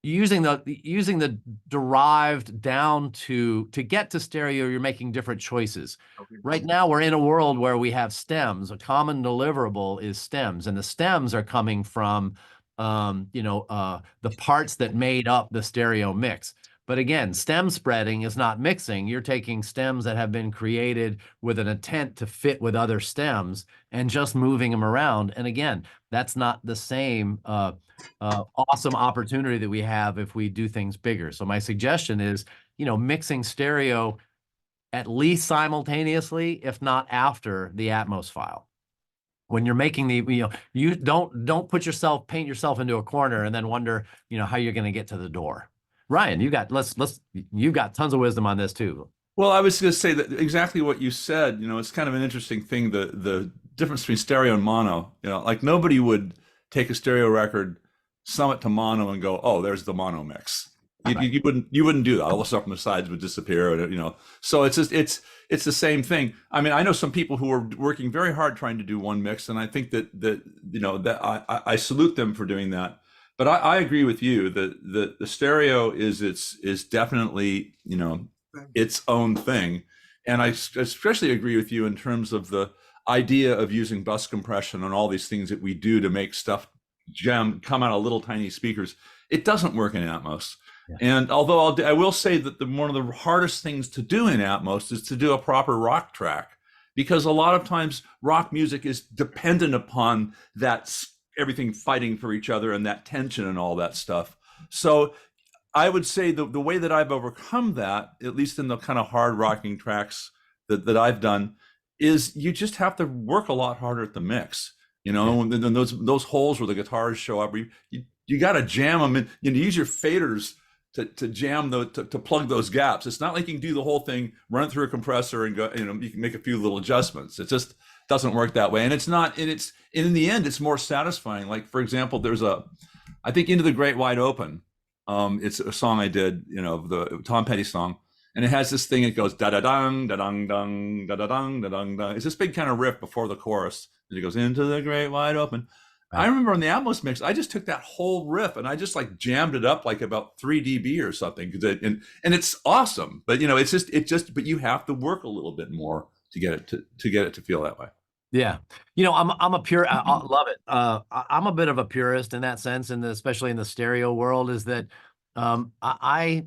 Using the derived down to get to stereo, you're making different choices. Right now, we're in a world where we have stems. A common deliverable is stems, and the stems are coming from the parts that made up the stereo mix. But again, stem spreading is not mixing. You're taking stems that have been created with an intent to fit with other stems and just moving them around. And again, that's not the same awesome opportunity that we have if we do things bigger. So my suggestion is, mixing stereo at least simultaneously, if not after the Atmos file. When you're making you don't paint yourself into a corner and then wonder, how you're going to get to the door. Ryan, you've got tons of wisdom on this too. Well, I was going to say that exactly what you said. It's kind of an interesting thing, the difference between stereo and mono. Like nobody would take a stereo record, sum it to mono and go, oh, there's the mono mix. You wouldn't do that. All the stuff on the sides would disappear, you know. So it's just it's the same thing. I mean, I know some people who are working very hard trying to do one mix, and I think that you know that I salute them for doing that. But I agree with you that the stereo is definitely, you know, its own thing, and I especially agree with you in terms of the idea of using bus compression and all these things that we do to make stuff come out of little tiny speakers. It doesn't work in Atmos. Yeah. And although I will say that one of the hardest things to do in Atmos is to do a proper rock track, because a lot of times rock music is dependent upon that everything fighting for each other and that tension and all that stuff. So I would say the way that I've overcome that, at least in the kind of hard rocking tracks that I've done, is you just have to work a lot harder at the mix. You know, and then those holes where the guitars show up, you got to jam them and use your faders to jam to plug those gaps. It's not like you can do the whole thing, run it through a compressor and go, you know, you can make a few little adjustments. It just doesn't work that way. And it's not, and in the end, it's more satisfying. Like, for example, there's I think Into the Great Wide Open. It's a song I did, you know, the Tom Petty song. And it has this thing, it goes da-da-dung, da-dung-dung, da-da-dung, da-dung-dung. It's this big kind of riff before the chorus. And it goes, into the great wide open. Right. I remember on the Atmos mix, I just took that whole riff and I just like jammed it up like about 3 dB or something. And it's awesome. But, you know, but you have to work a little bit more to get it to feel that way. Yeah. You know, I'm a pure, I love it. I'm a bit of a purist in that sense, and especially in the stereo world, is that I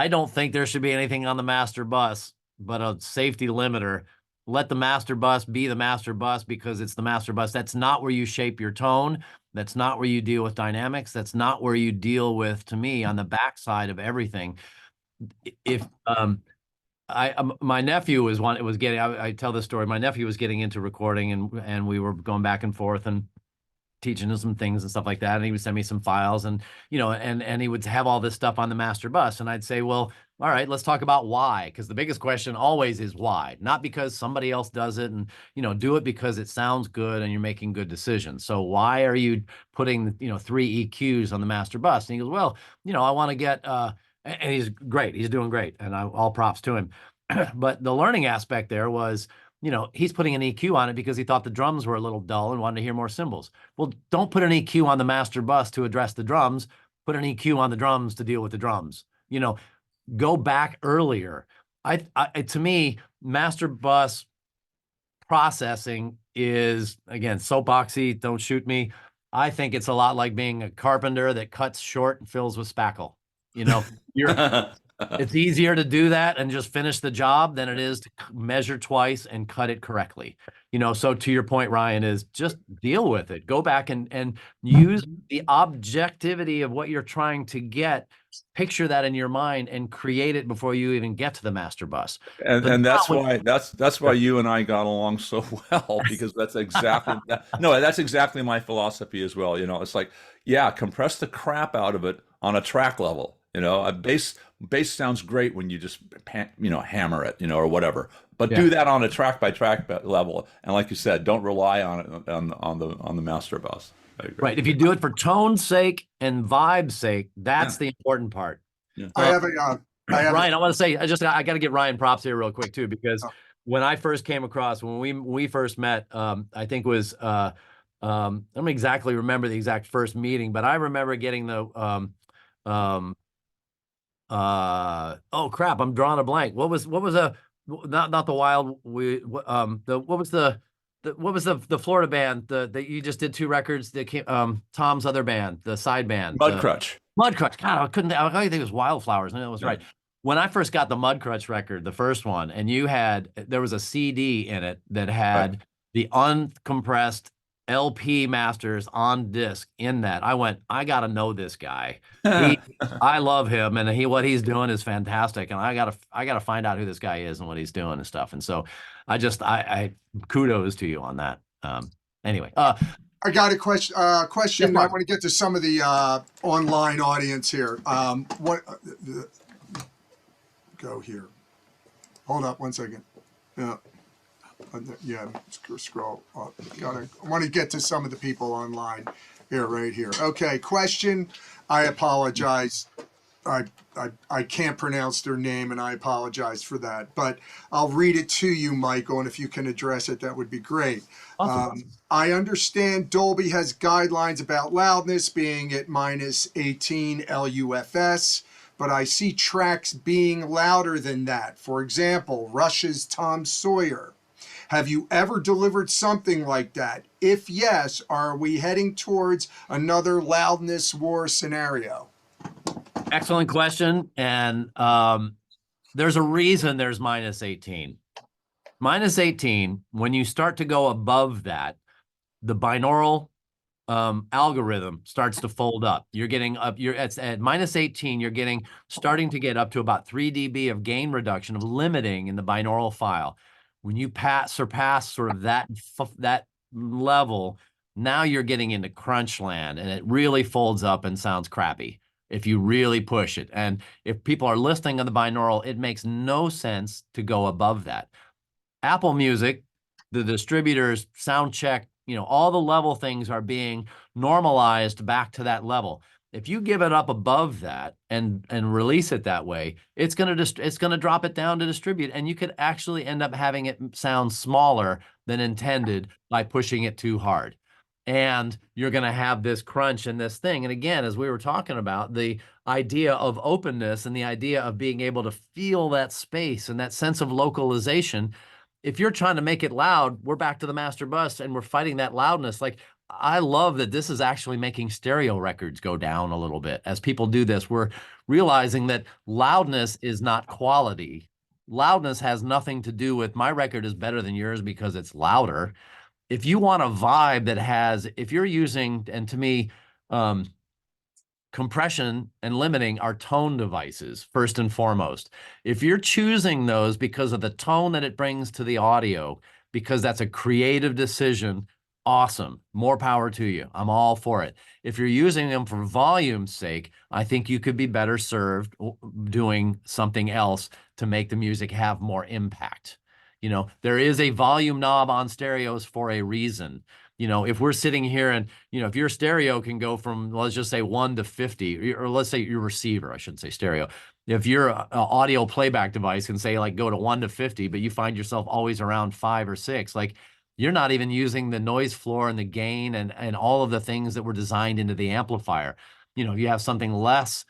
don't think there should be anything on the master bus but a safety limiter. Let the master bus be the master bus because it's the master bus. That's not where you shape your tone. That's not where you deal with dynamics. That's not where you deal with, to me, on the backside of everything. If my nephew was getting, I tell this story. My nephew was getting into recording, and we were going back and forth and teaching him some things and stuff like that. And he would send me some files, and, you know, and he would have all this stuff on the master bus. And I'd say, well, all right, let's talk about why. Because the biggest question always is why, not because somebody else does it, and, you know, do it because it sounds good and you're making good decisions. So why are you putting, you know, 3 EQs on the master bus? And he goes, well, you know, I want to get, and he's great. He's doing great. And all props to him. But the learning aspect there was, you know, he's putting an EQ on it because he thought the drums were a little dull and wanted to hear more cymbals. Well, don't put an EQ on the master bus to address the drums. Put an EQ on the drums to deal with the drums. You know, go back earlier. To me, master bus processing is, again, soapboxy, don't shoot me. I think it's a lot like being a carpenter that cuts short and fills with spackle. You know, it's easier to do that and just finish the job than it is to measure twice and cut it correctly. You know, so to your point, Ryan, is just deal with it. Go back and use the objectivity of what you're trying to get. Picture that in your mind and create it before you even get to the master bus. And that's why you and I got along so well, because that's exactly that's exactly my philosophy as well. You know, it's like, yeah, compress the crap out of it on a track level. You know, a bass sounds great when you just, you know, hammer it, you know, or whatever. But do that on a track by track level, and like you said, don't rely on it on the master bus. Right. If you do it for tone's sake and vibe's sake, that's the important part. Yeah. Ryan, I want to say, I got to give Ryan props here real quick too, because when I first came across, when we first met, I think was I don't exactly remember the exact first meeting, but I remember getting the oh crap, I'm drawing a blank. What was not the Wild, what was the Florida band that you just did 2 records that came, Tom's other band, the side band, Mudcrutch. God, I think it was Wildflowers. No, that was right. When I first got the Mudcrutch record, the first one, and there was a CD in it that had the uncompressed LP masters on disc in that. I went, I got to know this guy. I love him, and what he's doing is fantastic. And I gotta find out who this guy is and what he's doing and stuff. And so I kudos to you on that. Anyway, I got a question. I want to get to some of the online audience here. Go here. Hold up 1 second. Scroll up. I want to get to some of the people online. Here, right here. Okay, question. I apologize. I can't pronounce their name, and I apologize for that. But I'll read it to you, Michael, and if you can address it, that would be great. Awesome. I understand Dolby has guidelines about loudness being at minus 18 LUFS, but I see tracks being louder than that. For example, Rush's Tom Sawyer. Have you ever delivered something like that? If yes, are we heading towards another loudness war scenario? Excellent question. And there's a reason there's minus 18. Minus 18, when you start to go above that, the binaural algorithm starts to fold up. You're getting up, you're at minus 18, you're starting to get up to about 3 dB of gain reduction, of limiting in the binaural file. When you surpass sort of that level, now you're getting into crunch land, and it really folds up and sounds crappy if you really push it. And if people are listening on the binaural, it makes no sense to go above that. Apple Music, the distributors, sound check, all the level things are being normalized back to that level. If you give it up above that and release it that way, it's gonna drop it down to distribute, and you could actually end up having it sound smaller than intended by pushing it too hard. And you're gonna have this crunch and this thing. And again, as we were talking about, the idea of openness and the idea of being able to feel that space and that sense of localization. If you're trying to make it loud, we're back to the master bus and we're fighting that loudness. Like, I love that this is actually making stereo records go down a little bit. As people do this, we're realizing that loudness is not quality. Loudness has nothing to do with my record is better than yours because it's louder. If you want a vibe that has, if you're using, and to me, compression and limiting are tone devices, first and foremost. If you're choosing those because of the tone that it brings to the audio, because that's a creative decision, awesome. More power to you. I'm all for it. If you're using them for volume's sake, I think you could be better served doing something else to make the music have more impact. There is a volume knob on stereos for a reason. If we're sitting here and, if your stereo can go from, let's just say 1 to 50, or let's say your receiver, I shouldn't say stereo. If your audio playback device can say like go to 1 to 50, but you find yourself always around 5 or 6, like you're not even using the noise floor and the gain and all of the things that were designed into the amplifier. You have something less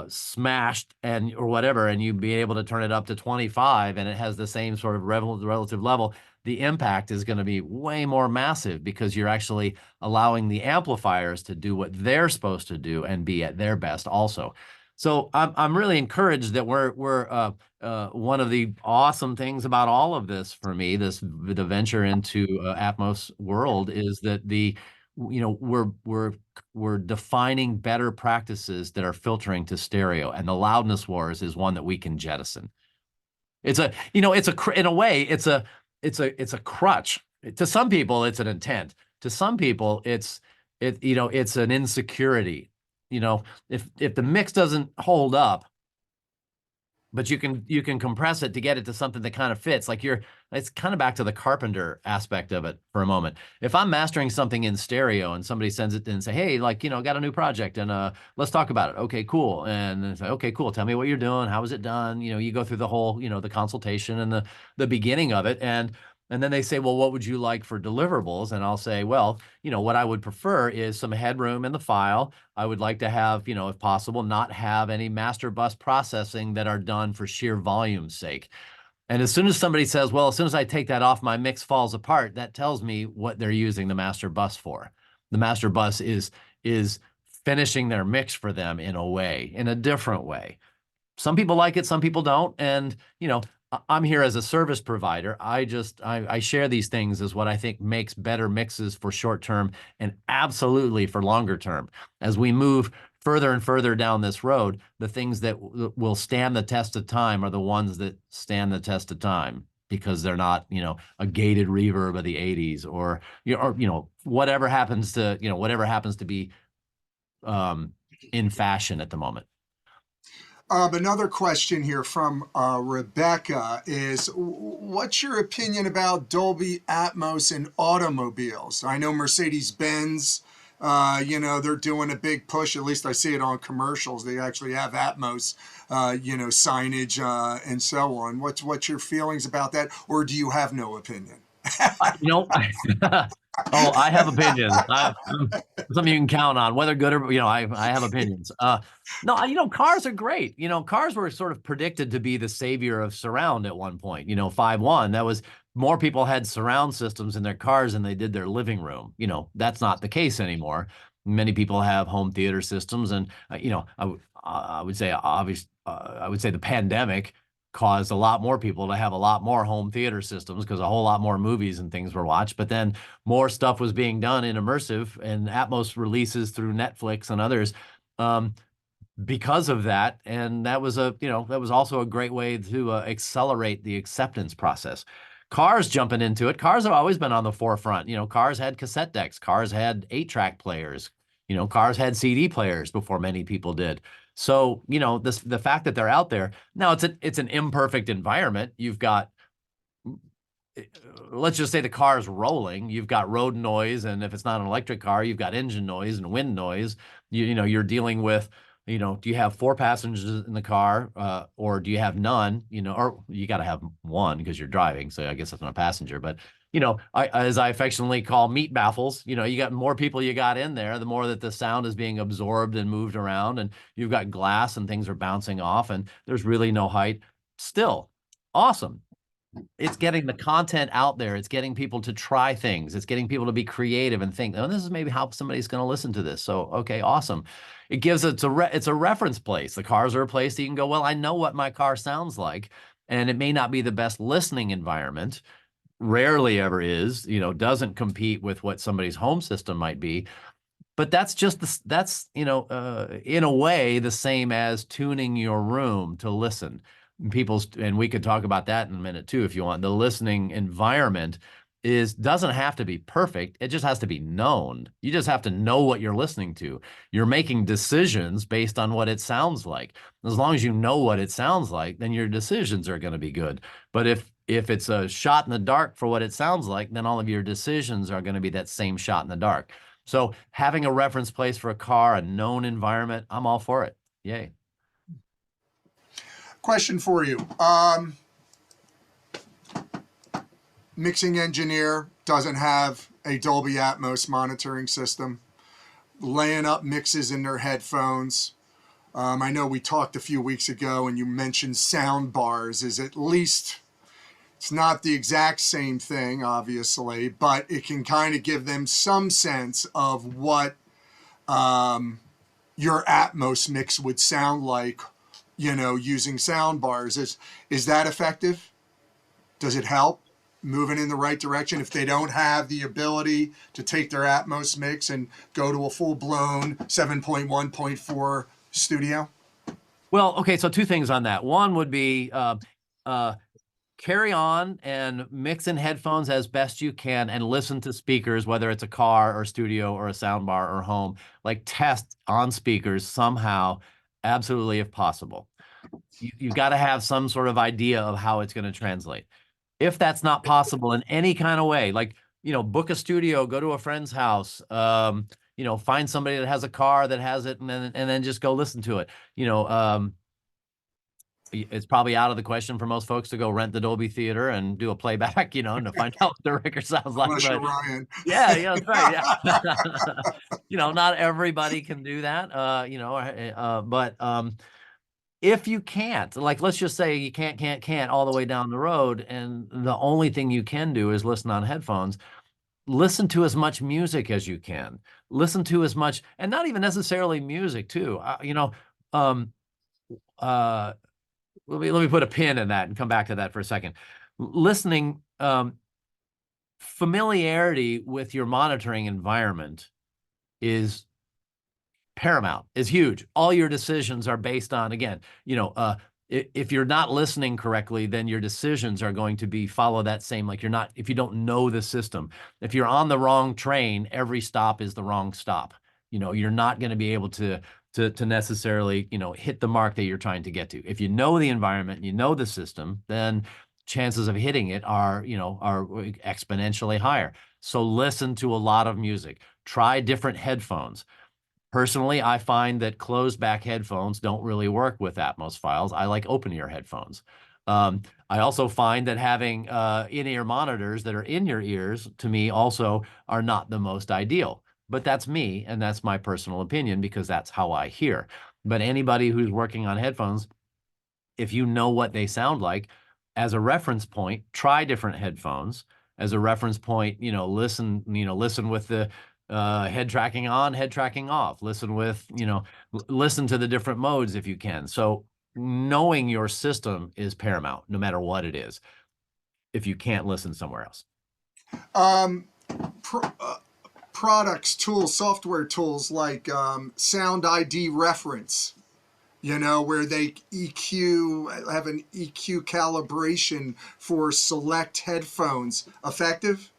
smashed or whatever, and you'd be able to turn it up to 25 and it has the same sort of relative level, the impact is going to be way more massive because you're actually allowing the amplifiers to do what they're supposed to do and be at their best also. So I'm really encouraged that we're one of the awesome things about all of this for me, the venture into Atmos world, is that we're defining better practices that are filtering to stereo, and the loudness wars is one that we can jettison. In a way, it's a crutch. To some people, it's an intent. To some people, it's an insecurity. If the mix doesn't hold up, but you can compress it to get it to something that kind of fits. Like it's kind of back to the carpenter aspect of it for a moment. If I'm mastering something in stereo and somebody sends it in and say, hey, got a new project and let's talk about it. Okay, cool. And then say, okay, cool. Tell me what you're doing. How is it done? You go through the whole, the consultation and the beginning of it. And then they say, well, what would you like for deliverables? And I'll say, well, what I would prefer is some headroom in the file. I would like to have, if possible, not have any master bus processing that are done for sheer volume's sake. And as soon as somebody says, well, as soon as I take that off, my mix falls apart, that tells me what they're using the master bus for. The master bus is finishing their mix for them in a different way. Some people like it, some people don't. And, I'm here as a service provider. I share these things as what I think makes better mixes for short term and absolutely for longer term. As we move further and further down this road, the things that will stand the test of time are the ones that stand the test of time because they're not, a gated reverb of the 80s or whatever happens to be in fashion at the moment. Another question here from Rebecca is, what's your opinion about Dolby Atmos in automobiles? I know Mercedes-Benz You know, they're doing a big push. At least I see it on commercials. They actually have Atmos, you know, signage and so on. What's your feelings about that, or do you have no opinion? You know, oh, I have opinions. Something you can count on, whether good or, you know, I have opinions. No, you know, cars are great. You know, cars were sort of predicted to be the savior of surround at one point. You know, 5.1, that was more people had surround systems in their cars than they did their living room. You know, that's not the case anymore. Many people have home theater systems, and you know, I would say I would say the pandemic caused a lot more people to have a lot more home theater systems because a whole lot more movies and things were watched. But then more stuff was being done in immersive and Atmos releases through Netflix and others because of that. And that was you know, that was also a great way to accelerate the acceptance process. Cars jumping into it. Cars have always been on the forefront. You know, cars had cassette decks. Cars had 8-track players. You know, cars had CD players before many people did. So, you know, the fact that they're out there now, it's an imperfect environment. You've got, let's just say the car's rolling. You've got road noise, and if it's not an electric car, you've got engine noise and wind noise. You know, you're dealing with, you know, do you have 4 passengers in the car, or do you have none? You know, or you got to have one because you're driving. So I guess that's not a passenger, but you know, as I affectionately call meat baffles, you know, you got more people you got in there, the more that the sound is being absorbed and moved around, and you've got glass and things are bouncing off, and there's really no height. Still, awesome. It's getting the content out there. It's getting people to try things. It's getting people to be creative and think, oh, this is maybe how somebody's going to listen to this. So, okay, awesome. It gives it's a reference place. The cars are a place that you can go, well, I know what my car sounds like, and it may not be the best listening environment. Rarely ever is, you know, doesn't compete with what somebody's home system might be. But that's just that's, you know, in a way the same as tuning your room to listen. And we could talk about that in a minute too, if you want. The listening environment doesn't have to be perfect. It just has to be known. You just have to know what you're listening to. You're making decisions based on what it sounds like. As long as you know what it sounds like, then your decisions are going to be good. But if it's a shot in the dark for what it sounds like, then all of your decisions are going to be that same shot in the dark. So having a reference place for a car, a known environment, I'm all for it. Yay. Question for you. Mixing engineer doesn't have a Dolby Atmos monitoring system, laying up mixes in their headphones. I know we talked a few weeks ago and you mentioned sound bars is at least, it's not the exact same thing, obviously, but it can kind of give them some sense of what your Atmos mix would sound like, you know, using sound bars. Is that effective? Does it help moving in the right direction if they don't have the ability to take their Atmos mix and go to a full-blown 7.1.4 studio? Well, okay, so 2 things on that. One would be carry on and mix in headphones as best you can and listen to speakers, whether it's a car or studio or a sound bar or home. Like test on speakers somehow, absolutely, if possible. You've got to have some sort of idea of how it's going to translate. If that's not possible in any kind of way, like, you know, book a studio, go to a friend's house, you know, find somebody that has a car that has it, and then just go listen to it. You know, it's probably out of the question for most folks to go rent the Dolby Theater and do a playback, you know, and to find out what the record sounds like. Unless you're Ryan. Yeah, that's right. Yeah. You know, not everybody can do that, you know, but if you can't, like, let's just say you can't all the way down the road, and the only thing you can do is listen on headphones, listen to as much music as you can. Listen to as much, and not even necessarily music too. You know, let me put a pin in that and come back to that for a second. Listening, familiarity with your monitoring environment is paramount, is huge. All your decisions are based on, again, you know, if you're not listening correctly, then your decisions are going to follow that same, like if you don't know the system. If you're on the wrong train, every stop is the wrong stop. You know, you're not going to be able to necessarily, you know, hit the mark that you're trying to get to. If you know the environment, you know the system, then chances of hitting it are, you know, are exponentially higher. So listen to a lot of music. Try different headphones. Personally, I find that closed back headphones don't really work with Atmos files. I like open ear headphones. I also find that having in-ear monitors that are in your ears, to me, also are not the most ideal. But that's me, and that's my personal opinion because that's how I hear. But anybody who's working on headphones, if you know what they sound like, as a reference point, try different headphones. As a reference point, listen with the head tracking on, head tracking off. Listen with, listen to the different modes if you can. So knowing your system is paramount, no matter what it is, if you can't listen somewhere else. Products, tools, software tools like Sound ID Reference, where they have an EQ calibration for select headphones. Effective?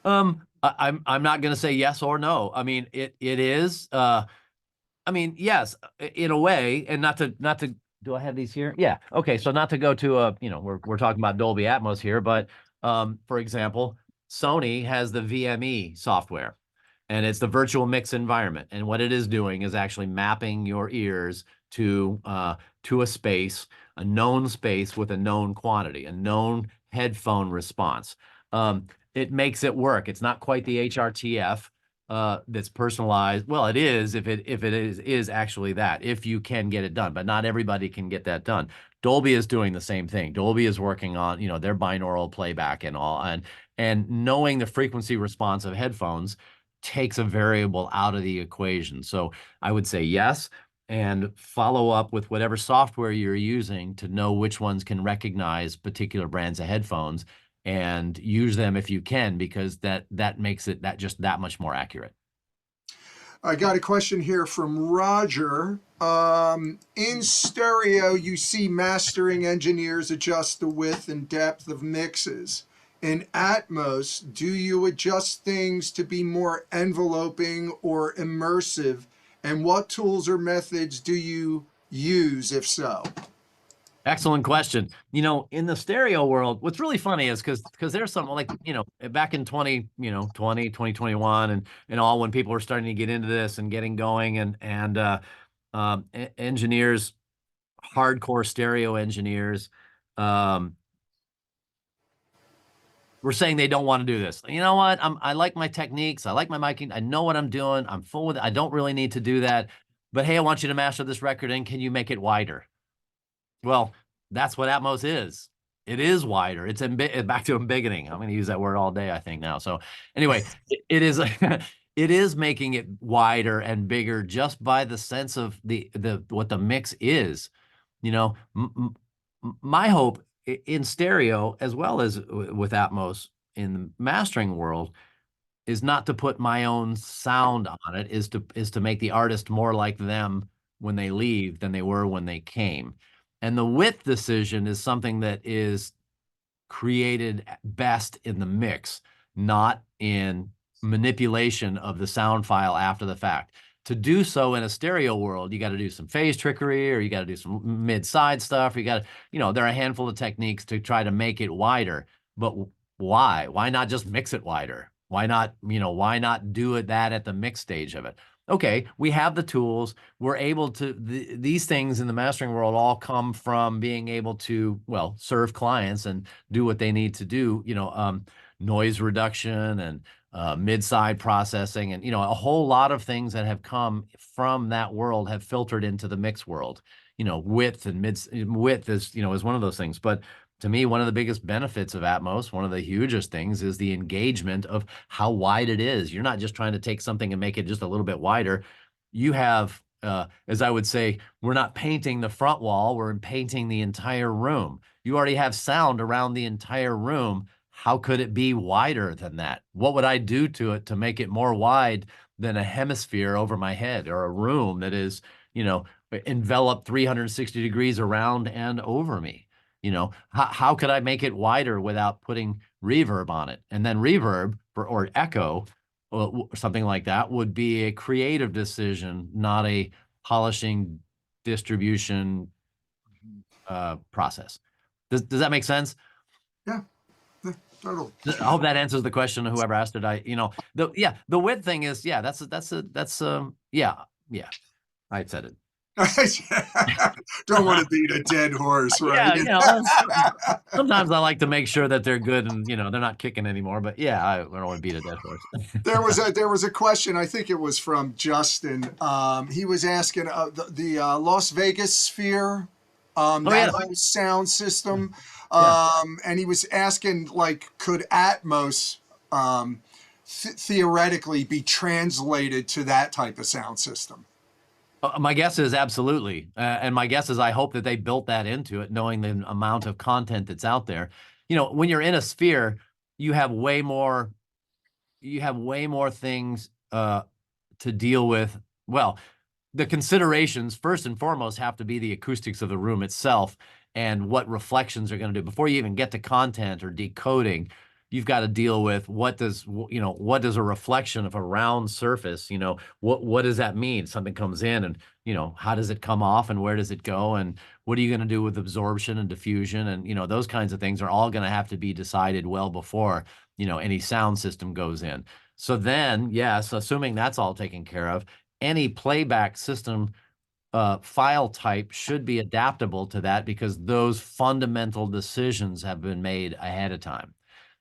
I'm not going to say yes or no. I mean, it is. Yes, in a way, and not to. Do I have these here? Yeah. Okay. So not to go to we're talking about Dolby Atmos here, but for example, Sony has the VME software, and it's the virtual mix environment. And what it is doing is actually mapping your ears to a space, a known space with a known quantity, a known headphone response. It makes it work. It's not quite the HRTF that's personalized. Well, it is if it is actually that, if you can get it done, but not everybody can get that done. Dolby is doing the same thing. Dolby is working on, their binaural playback and all, and knowing the frequency response of headphones takes a variable out of the equation. So I would say yes, and follow up with whatever software you're using to know which ones can recognize particular brands of headphones, and use them if you can, because that makes it just that much more accurate. I got a question here from Roger. In stereo, you see mastering engineers adjust the width and depth of mixes. In Atmos, do you adjust things to be more enveloping or immersive? And what tools or methods do you use, if so? Excellent question. In the stereo world, what's really funny is because there's something like, back in 2021 and all, when people were starting to get into this and getting going, and engineers, hardcore stereo engineers, were saying they don't want to do this. You know what? I like my techniques. I like my miking. I know what I'm doing. I'm full with it. I don't really need to do that. But hey, I want you to master this record, and can you make it wider? Well, that's what Atmos is. It is wider. It's back to embiggening. I'm going to use that word all day, I think, now. So anyway, it is it is making it wider and bigger just by the sense of the what the mix is. My hope in stereo, as well as with Atmos in the mastering world, is not to put my own sound on it, is to make the artist more like them when they leave than they were when they came. And the width decision is something that is created best in the mix, not in manipulation of the sound file after the fact. To do so in a stereo world, you got to do some phase trickery, or you got to do some mid-side stuff. You got to, there are a handful of techniques to try to make it wider. But why? Why not just mix it wider? Why not, why not do that at the mix stage of it? Okay, we have the tools. We're able to, these things in the mastering world all come from being able to, serve clients and do what they need to do, noise reduction and mid-side processing, and, a whole lot of things that have come from that world have filtered into the mix world. Width is one of those things. But to me, one of the biggest benefits of Atmos, one of the hugest things, is the engagement of how wide it is. You're not just trying to take something and make it just a little bit wider. You have, as I would say, we're not painting the front wall, we're painting the entire room. You already have sound around the entire room. How could it be wider than that? What would I do to it to make it more wide than a hemisphere over my head, or a room that is, enveloped 360 degrees around and over me? How could I make it wider without putting reverb on it? And then reverb or echo or something like that would be a creative decision, not a polishing distribution process. Does that make sense? Yeah. Totally. I hope that answers the question of whoever asked it. The width thing is, yeah, yeah, I said it. Don't want to beat a dead horse, right? Yeah, sometimes I like to make sure that they're good and they're not kicking anymore. But yeah, I don't want to beat a dead horse. There was a question. I think it was from Justin. He was asking the Las Vegas Sphere, that whole sound system, and he was asking like, could Atmos theoretically be translated to that type of sound system? My guess is absolutely. And my guess is I hope that they built that into it, knowing the amount of content that's out there. When you're in a sphere, you have way more things to deal with. Well, the considerations first and foremost have to be the acoustics of the room itself and what reflections are going to do. Before you even get to content or decoding, you've got to deal with what does a reflection of a round surface, what does that mean? Something comes in and, how does it come off and where does it go? And what are you going to do with absorption and diffusion? And, those kinds of things are all going to have to be decided well before, any sound system goes in. So then, yes, assuming that's all taken care of, any playback system file type should be adaptable to that because those fundamental decisions have been made ahead of time.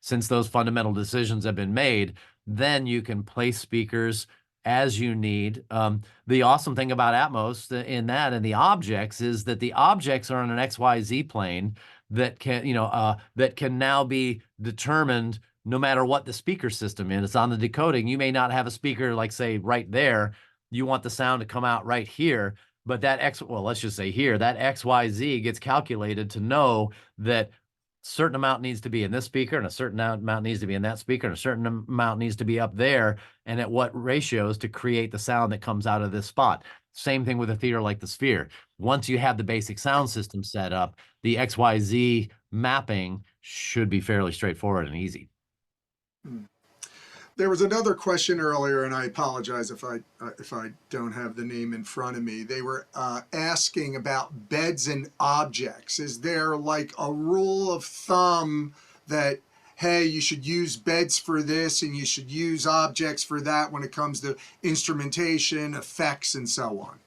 Since those fundamental decisions have been made, then you can place speakers as you need. The awesome thing about Atmos in that and the objects is that the objects are on an XYZ plane that can now be determined no matter what the speaker system is. It's on the decoding. You may not have a speaker like say right there. You want the sound to come out right here, but let's just say here, that XYZ gets calculated to know that certain amount needs to be in this speaker and a certain amount needs to be in that speaker and a certain amount needs to be up there and at what ratios to create the sound that comes out of this spot. Same thing with a theater like the Sphere. Once you have the basic sound system set up, the XYZ mapping should be fairly straightforward and easy. There was another question earlier, and I apologize if I don't have the name in front of me. They were asking about beds and objects. Is there like a rule of thumb that, hey, you should use beds for this and you should use objects for that when it comes to instrumentation, effects, and so on?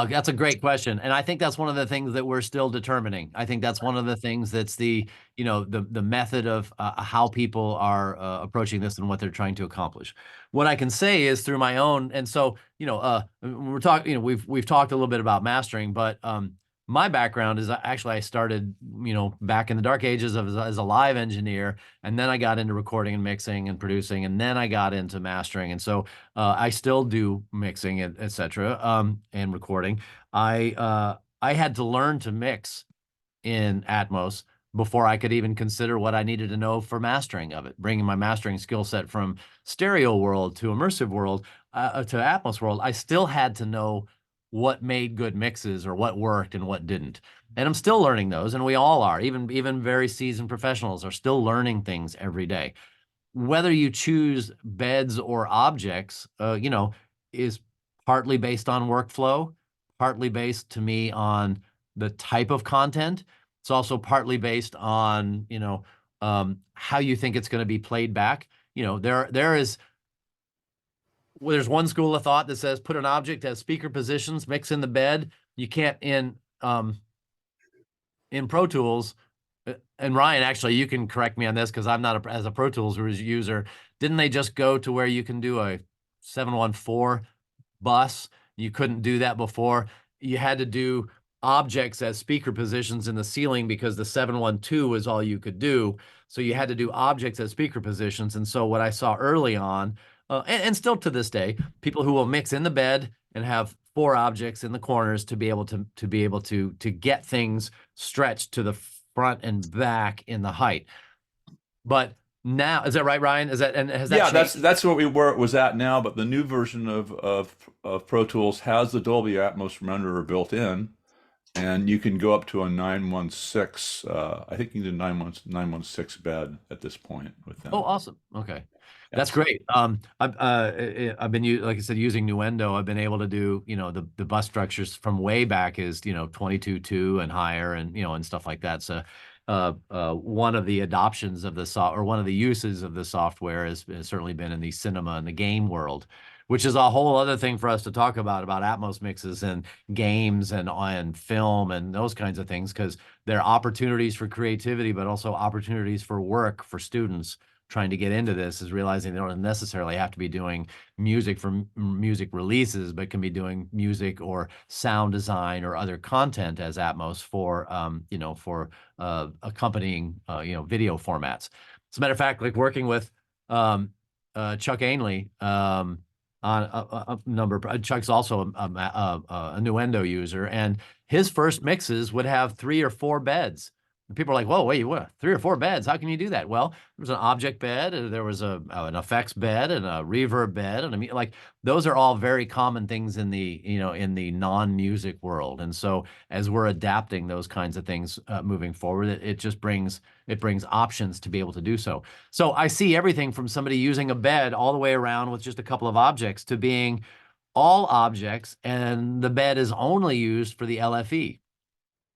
That's a great question. And I think that's one of the things that we're still determining. I think that's one of the things that's the method of how people are approaching this and what they're trying to accomplish. What I can say is through my own, and so, we're talking, we've talked a little bit about mastering, but my background is actually I started, back in the dark ages as a live engineer, and then I got into recording and mixing and producing, and then I got into mastering. And so I still do mixing, et cetera, and recording. I had to learn to mix in Atmos before I could even consider what I needed to know for mastering of it, bringing my mastering skill set from stereo world to immersive world to Atmos world. I still had to know what made good mixes or what worked and what didn't. And I'm still learning those, and we all are. Even very seasoned professionals are still learning things every day. Whether you choose beds or objects, is partly based on workflow, partly based to me on the type of content. It's also partly based on, how you think it's going to be played back. There's one school of thought that says put an object as speaker positions, mix in the bed. You can't in Pro Tools. And Ryan, actually, you can correct me on this because I'm not as a Pro Tools user. Didn't they just go to where you can do a 714 bus? You couldn't do that before. You had to do objects as speaker positions in the ceiling because the 712 was all you could do. So you had to do objects as speaker positions. And so what I saw early on, and still to this day, people who will mix in the bed and have 4 objects in the corners to be able to get things stretched to the front and back in the height. But now, is that right, Ryan? Has that changed? that's where it was at now. But the new version of Pro Tools has the Dolby Atmos renderer built in, and you can go up to a 916. I think you can do 916 bed at this point with them. Oh, awesome. Okay. That's great. I've been, like I said, using Nuendo. I've been able to do, the bus structures from way back is, 22.2 and higher and, and stuff like that. So one of the adoptions of or one of the uses of the software has certainly been in the cinema and the game world, which is a whole other thing for us to talk about Atmos mixes and games and film and those kinds of things, because there are opportunities for creativity, but also opportunities for work for students trying to get into this, is realizing they don't necessarily have to be doing music for music releases, but can be doing music or sound design or other content as Atmos for, for accompanying, video formats. As a matter of fact, like working with Chuck Ainley on a number of, Chuck's also a Nuendo user, and his first mixes would have 3 or 4 beds. And people are like, whoa, wait, what? 3 or 4 beds? How can you do that? Well, there was an object bed, and there was an effects bed, and a reverb bed, and like those are all very common things in the in the non-music world. And so as we're adapting those kinds of things moving forward, it just brings options to be able to do so. So I see everything from somebody using a bed all the way around with just a couple of objects to being all objects, and the bed is only used for the LFE,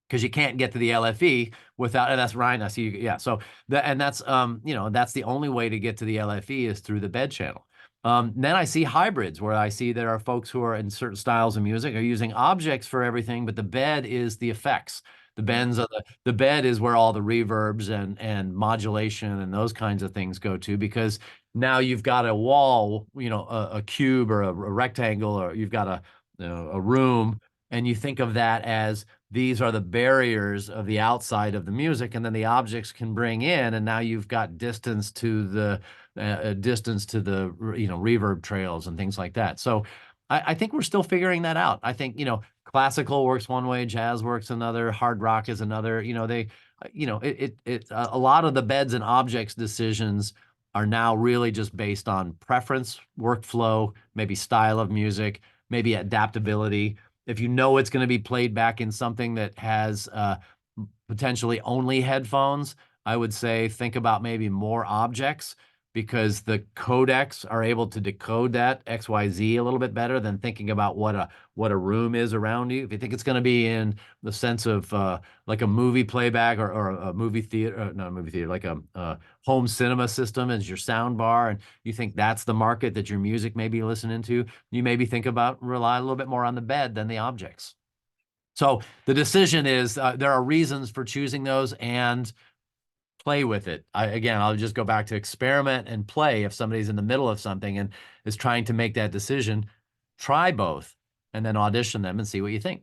because you can't get to the LFE without, and that's Ryan, I see you, yeah. So that's that's the only way to get to the LFE is through the bed channel. Then I see hybrids, where I see there are folks who are in certain styles of music are using objects for everything, but the bed is the effects. The bed is where all the reverbs and modulation and those kinds of things go to, because now you've got a wall, a cube or a rectangle, or you've got a room, and you think of that as these are the barriers of the outside of the music, and then the objects can bring in, and now you've got distance to the reverb trails and things like that. So I think we're still figuring that out. I think classical works one way, jazz works another, hard rock is another. A lot of the beds and objects decisions are now really just based on preference, workflow, maybe style of music, maybe adaptability. If you know it's going to be played back in something that has potentially only headphones, I would say think about maybe more objects, because the codecs are able to decode that XYZ a little bit better than thinking about what a room is around you. If you think it's going to be in the sense of like a movie playback or a movie theater, not a movie theater, like a home cinema system as your sound bar, and you think that's the market that your music may be listening to, you maybe think about rely a little bit more on the bed than the objects. So the decision is there are reasons for choosing those, and play with it. I'll just go back to experiment and play. If somebody's in the middle of something and is trying to make that decision, try both and then audition them and see what you think.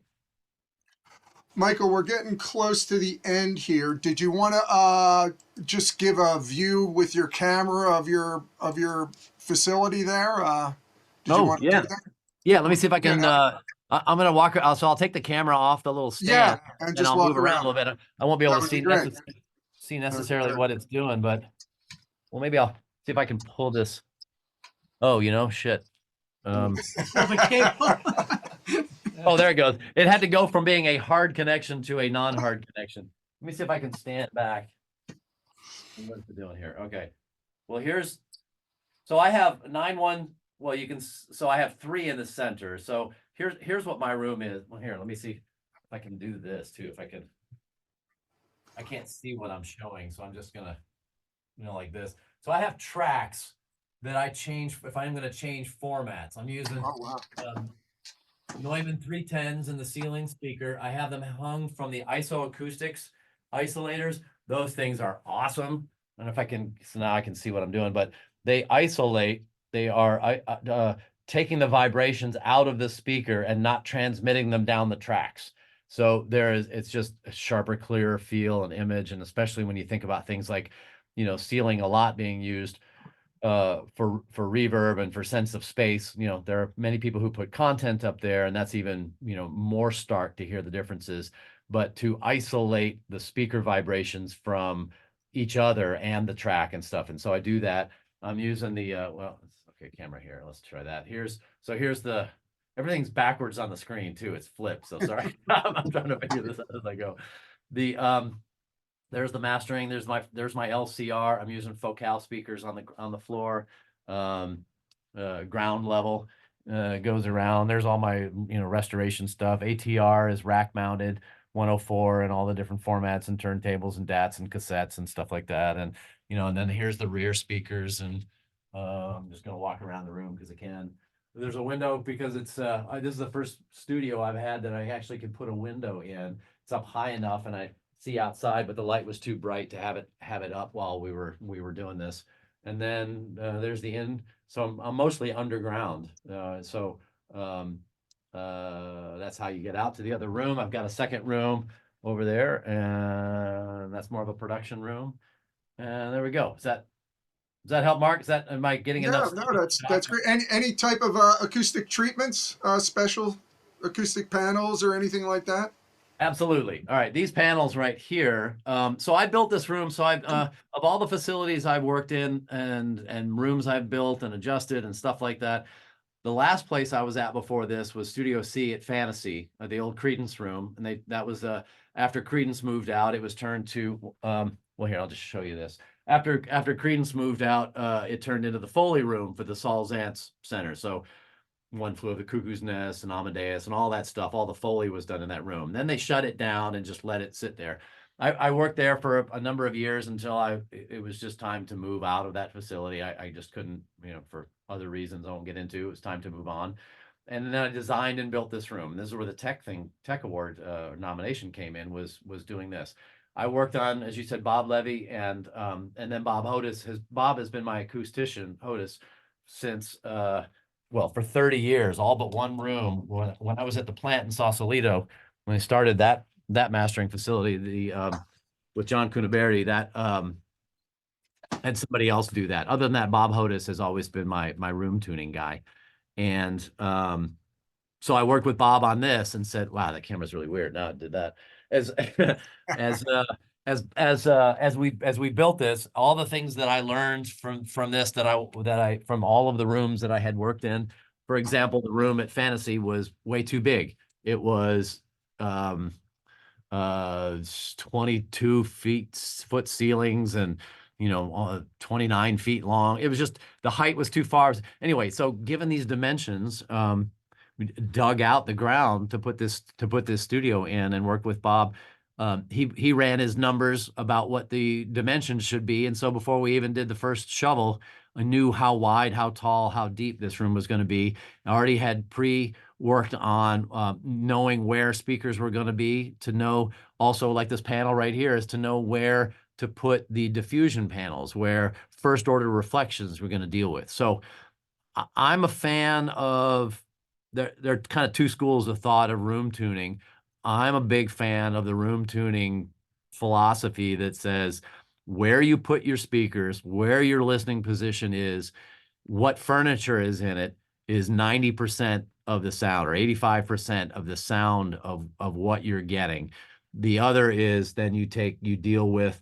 Michael, we're getting close to the end here. Did you want to just give a view with your camera of your facility there? Did you want to do that? Yeah, let me see if I can. I'm going to walk. So I'll take the camera off the little stand, and just I'll walk move around a little bit. I won't be able to see necessarily what it's doing, but maybe I'll see if I can pull this. Oh, shit. Oh, there it goes. It had to go from being a hard connection to a non-hard connection. Let me see if I can stand back. What's it doing here? Okay. Well, so I have 9-1. Well, so I have 3 in the center. So here's what my room is. Well, here, let me see if I can do this too. I can't see what I'm showing, so I'm just gonna, like this. So I have tracks that I change if I'm gonna change formats. I'm using Neumann 310s in the ceiling speaker. I have them hung from the Isoacoustics isolators. Those things are awesome. And if I can, so now I can see what I'm doing, but they isolate. They are taking the vibrations out of the speaker and not transmitting them down the tracks. So it's just a sharper, clearer feel and image. And especially when you think about things like, ceiling a lot being used for reverb and for sense of space. There are many people who put content up there, and that's even, more stark to hear the differences. But to isolate the speaker vibrations from each other and the track and stuff. And so I do that. I'm using the, camera here. Let's try that. Here's everything's backwards on the screen too. It's flipped. So sorry. I'm trying to figure this out as I go. There's the mastering. There's my LCR. I'm using Focal speakers on the floor. Ground level goes around. There's all my restoration stuff. ATR is rack mounted. 104 and all the different formats and turntables and DATs and cassettes and stuff like that. And, and then here's the rear speakers. And I'm just going to walk around the room because I can. There's a window because it's, this is the first studio I've had that I actually can put a window in. It's up high enough and I see outside, but the light was too bright to have it up while we were doing this. And then there's the end. So I'm mostly underground. That's how you get out to the other room. I've got a second room over there, and that's more of a production room. And there we go. Does that help, Mark? Am I getting enough? No, that's great. Any type of acoustic treatments, special acoustic panels or anything like that? Absolutely. All right, these panels right here. So I built this room. So I've of all the facilities I've worked in and rooms I've built and adjusted and stuff like that. The last place I was at before this was Studio C at Fantasy, the old Credence room, and that was after Credence moved out. It was turned to well, here I'll just show you this. After Credence moved out, it turned into the Foley room for the Saul Zaentz Center. So One Flew Over the Cuckoo's Nest and Amadeus and all that stuff, all the Foley was done in that room. Then they shut it down and just let it sit there. I worked there for a number of years until it was just time to move out of that facility. I just couldn't, for other reasons I won't get into. It was time to move on. And then I designed and built this room. This is where the Tech Award nomination came in, was doing this. I worked on, as you said, Bob Levy and then Bob Hodes. Bob has been my acoustician, Hodes, since for 30 years, all but one room. When I was at the plant in Sausalito, when I started that mastering facility, with John Cunaberti, that had somebody else do that. Other than that, Bob Hodes has always been my room tuning guy. And so I worked with Bob on this and said, wow, that camera's really weird. Now it did that. As we built this, all the things that I learned from this that I from all of the rooms that I had worked in. For example, the room at Fantasy was way too big. It was 22 foot ceilings and 29 feet long. It was just, the height was too far. Anyway, so given these dimensions, we dug out the ground to put this studio in and worked with Bob. He ran his numbers about what the dimensions should be. And so before we even did the first shovel, I knew how wide, how tall, how deep this room was going to be. I already had worked on knowing where speakers were going to be, to know also, like this panel right here, is to know where to put the diffusion panels, where first order reflections we're going to deal with. So I'm a fan of, there are kind of two schools of thought of room tuning. I'm a big fan of the room tuning philosophy that says where you put your speakers, where your listening position is, what furniture is in it is 90% of the sound, or 85% of the sound of what you're getting. The other is then you deal with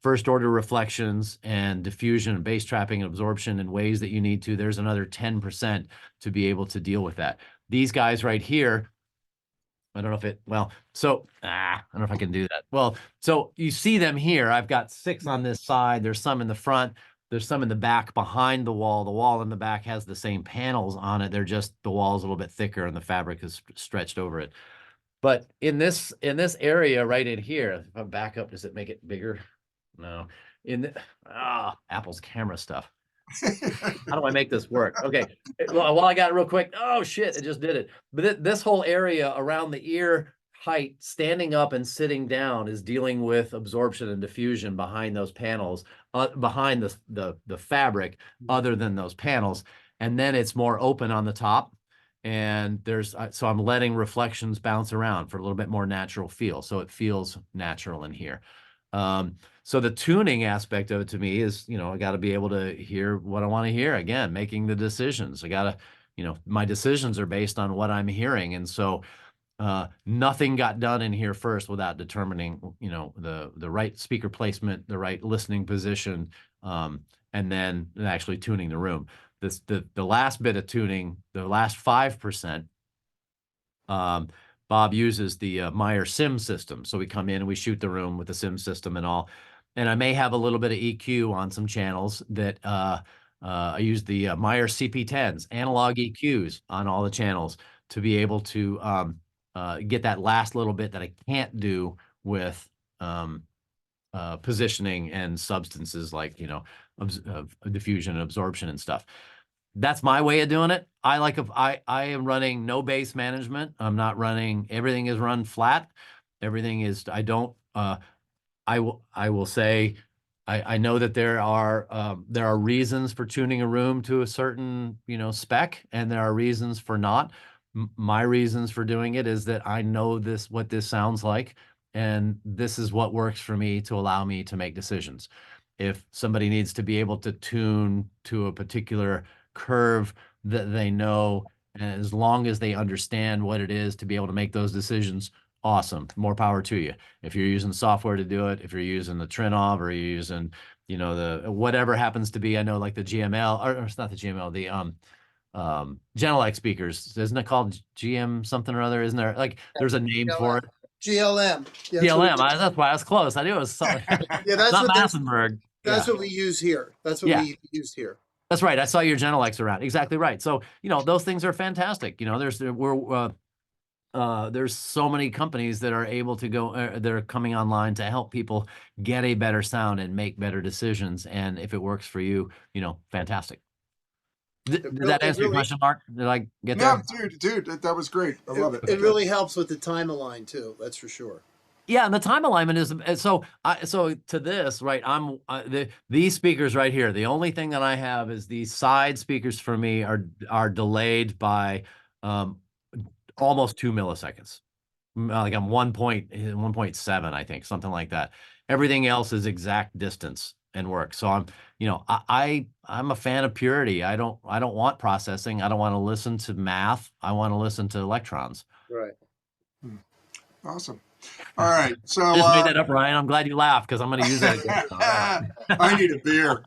first order reflections and diffusion and bass trapping and absorption in ways that you need to. There's another 10% to be able to deal with that. These guys right here, I don't know if I don't know if I can do that. Well, so you see them here. I've got 6 on this side. There's some in the front. There's some in the back behind the wall. The wall in the back has the same panels on it. They're just, the wall's a little bit thicker and the fabric is stretched over it. But in this area right in here, if I back up, does it make it bigger? No. Apple's camera stuff. How do I make this work? Okay. Well, I got it real quick. Oh shit, it just did it. But this whole area around the ear height, standing up and sitting down, is dealing with absorption and diffusion behind those panels, behind the fabric, other than those panels. And then it's more open on the top. And so I'm letting reflections bounce around for a little bit more natural feel. So it feels natural in here. So the tuning aspect of it to me is, I got to be able to hear what I want to hear. Again, making the decisions. I got to, my decisions are based on what I'm hearing. And so nothing got done in here first without determining, the right speaker placement, the right listening position, and then actually tuning the room. The last bit of tuning, the last 5%, Bob uses the Meyer sim system. So we come in and we shoot the room with the sim system and all. And I may have a little bit of EQ on some channels that I use the Meyer CP10s, analog EQs on all the channels, to be able to get that last little bit that I can't do with positioning and substances like, diffusion and absorption and stuff. That's my way of doing it. I am running no bass management. I'm not running, everything is run flat. Everything is, I will say, I know that there are reasons for tuning a room to a certain, spec, and there are reasons for not. My reasons for doing it is that I know what this sounds like, and this is what works for me to allow me to make decisions. If somebody needs to be able to tune to a particular curve that they know, and as long as they understand what it is to be able to make those decisions, awesome, more power to you. If you're using software to do it, if you're using the Trinov, or you're using, the whatever happens to be, I know like the GML, or it's not the GML, the Genelec speakers, isn't it called GM something or other? Isn't there, like, there's a name for it? GLM. Yeah, GLM. That's why I was close. I knew it was something. Yeah, that's not what Massenburg. that's Yeah. what we use here. That's what we used here. That's right. I saw your Genelecs around. Exactly right. So, those things are fantastic. There's so many companies that are able to go, that are coming online to help people get a better sound and make better decisions. And if it works for you, fantastic. Did that answer your question, Mark? Did I get there? Yeah, dude, that was great. I love it. It really helps with the time align too. That's for sure. Yeah, and the time alignment is so. To this, right? These speakers right here. The only thing that I have is these side speakers for me are delayed by almost 2 milliseconds. Like I'm 1.7, I think, something like that. Everything else is exact distance and work. So I'm a fan of purity. I don't want processing. I don't want to listen to math. I want to listen to electrons. Right. Awesome. All right. So I just made that up, Ryan. I'm glad you laughed because I'm going to use that again. I need a beer.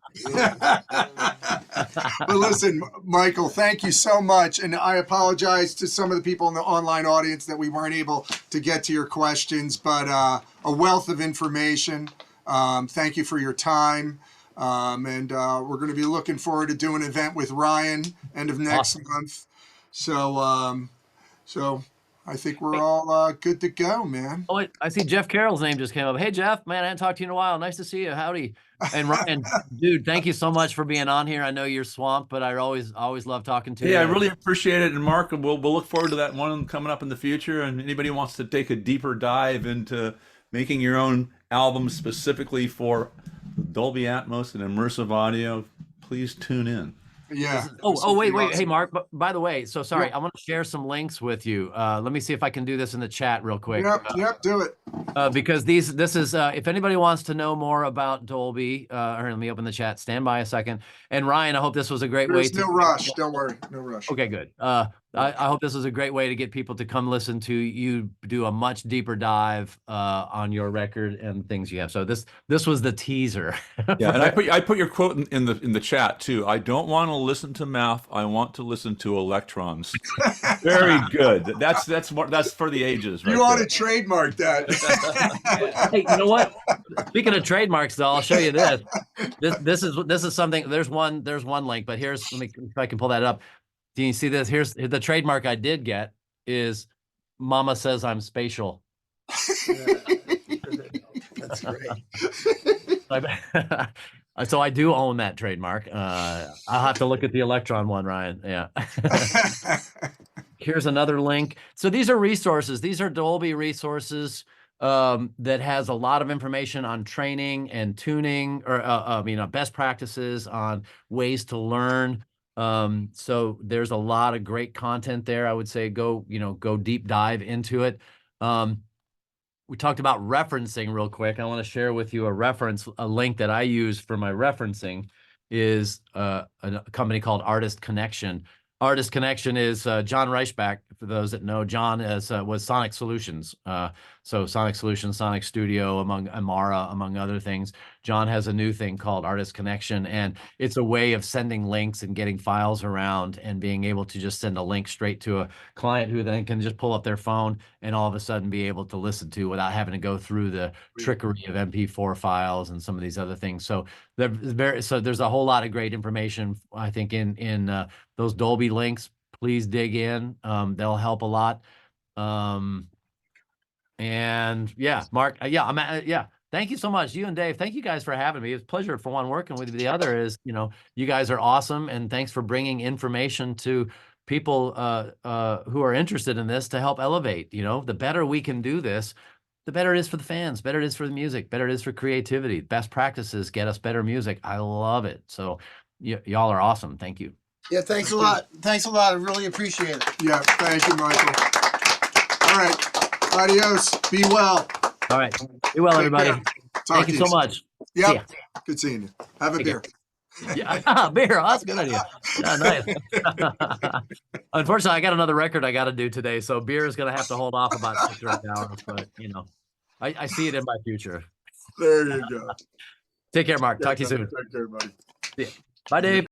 But listen, Michael, thank you so much. And I apologize to some of the people in the online audience that we weren't able to get to your questions, but a wealth of information. Thank you for your time. And we're going to be looking forward to doing an event with Ryan end of next month. So I think we're all good to go, man. Oh, I see Jeff Carroll's name just came up. Hey, Jeff, man, I hadn't talked to you in a while. Nice to see you. Howdy. And Ryan, dude, thank you so much for being on here. I know you're swamped, but I always love talking to you. Yeah, I really appreciate it. And Mark, we'll look forward to that one coming up in the future. And anybody wants to take a deeper dive into making your own album specifically for Dolby Atmos and immersive audio, please tune in. Yeah. Wait. Hey, Mark, by the way, so sorry, I want to share some links with you. Let me see if I can do this in the chat real quick. Yep, do it. Because this is, if anybody wants to know more about Dolby, let me open the chat, stand by a second. And Ryan, I hope this was a great way to— There's no rush, don't worry, no rush. Okay, good. I hope this was a great way to get people to come listen to you do a much deeper dive on your record and things you have. So this was the teaser. Yeah, and I put your quote in the chat too. I don't want to listen to math. I want to listen to electrons. Very good. That's for the ages. Right, you ought to trademark that. Hey, you know what? Speaking of trademarks, though, I'll show you this. This is something. There's one link, but here's, let me, if I can pull that up. Do you see this? Here's the trademark I did get is Mama Says I'm Spatial. That's great. So I do own that trademark. I'll have to look at the Electron one, Ryan. Yeah. Here's another link. So these are resources. These are Dolby resources that has a lot of information on training and tuning, or best practices on ways to learn. So there's a lot of great content there. I would say go deep dive into it. We talked about referencing real quick. I want to share with you a link that I use for my referencing is a company called Artist Connection. Artist Connection is John Reichbach. For those that know, John was Sonic Solutions. So Sonic Solutions, Sonic Studio, Amara, among other things. John has a new thing called Artist Connection, and it's a way of sending links and getting files around and being able to just send a link straight to a client who then can just pull up their phone and all of a sudden be able to listen to without having to go through the trickery of MP4 files and some of these other things. So there's a whole lot of great information, I think, in those Dolby links. Please dig in. They'll help a lot. And yeah, Mark, yeah. Thank you so much. You and Dave, thank you guys for having me. It's a pleasure for one working with you. The other is, you guys are awesome. And thanks for bringing information to people who are interested in this to help elevate. The better we can do this, the better it is for the fans, better it is for the music, better it is for creativity. Best practices get us better music. I love it. So y'all are awesome. Thank you. Yeah, thanks a lot. Thanks a lot. I really appreciate it. Yeah, thank you, Michael. All right. Adios. Be well. All right. Be well, everybody. Talk Thank you to so soon. much. See Yep. ya. Good seeing you. Have a Take beer. Yeah, beer. Oh, that's a good idea. Yeah, nice. Unfortunately, I got another record I got to do today, so beer is going to have to hold off about 6 or 8 hours. But I see it in my future. There you go. Take care, Mark. Talk to you soon. Take care, buddy. See ya. Bye, Dave.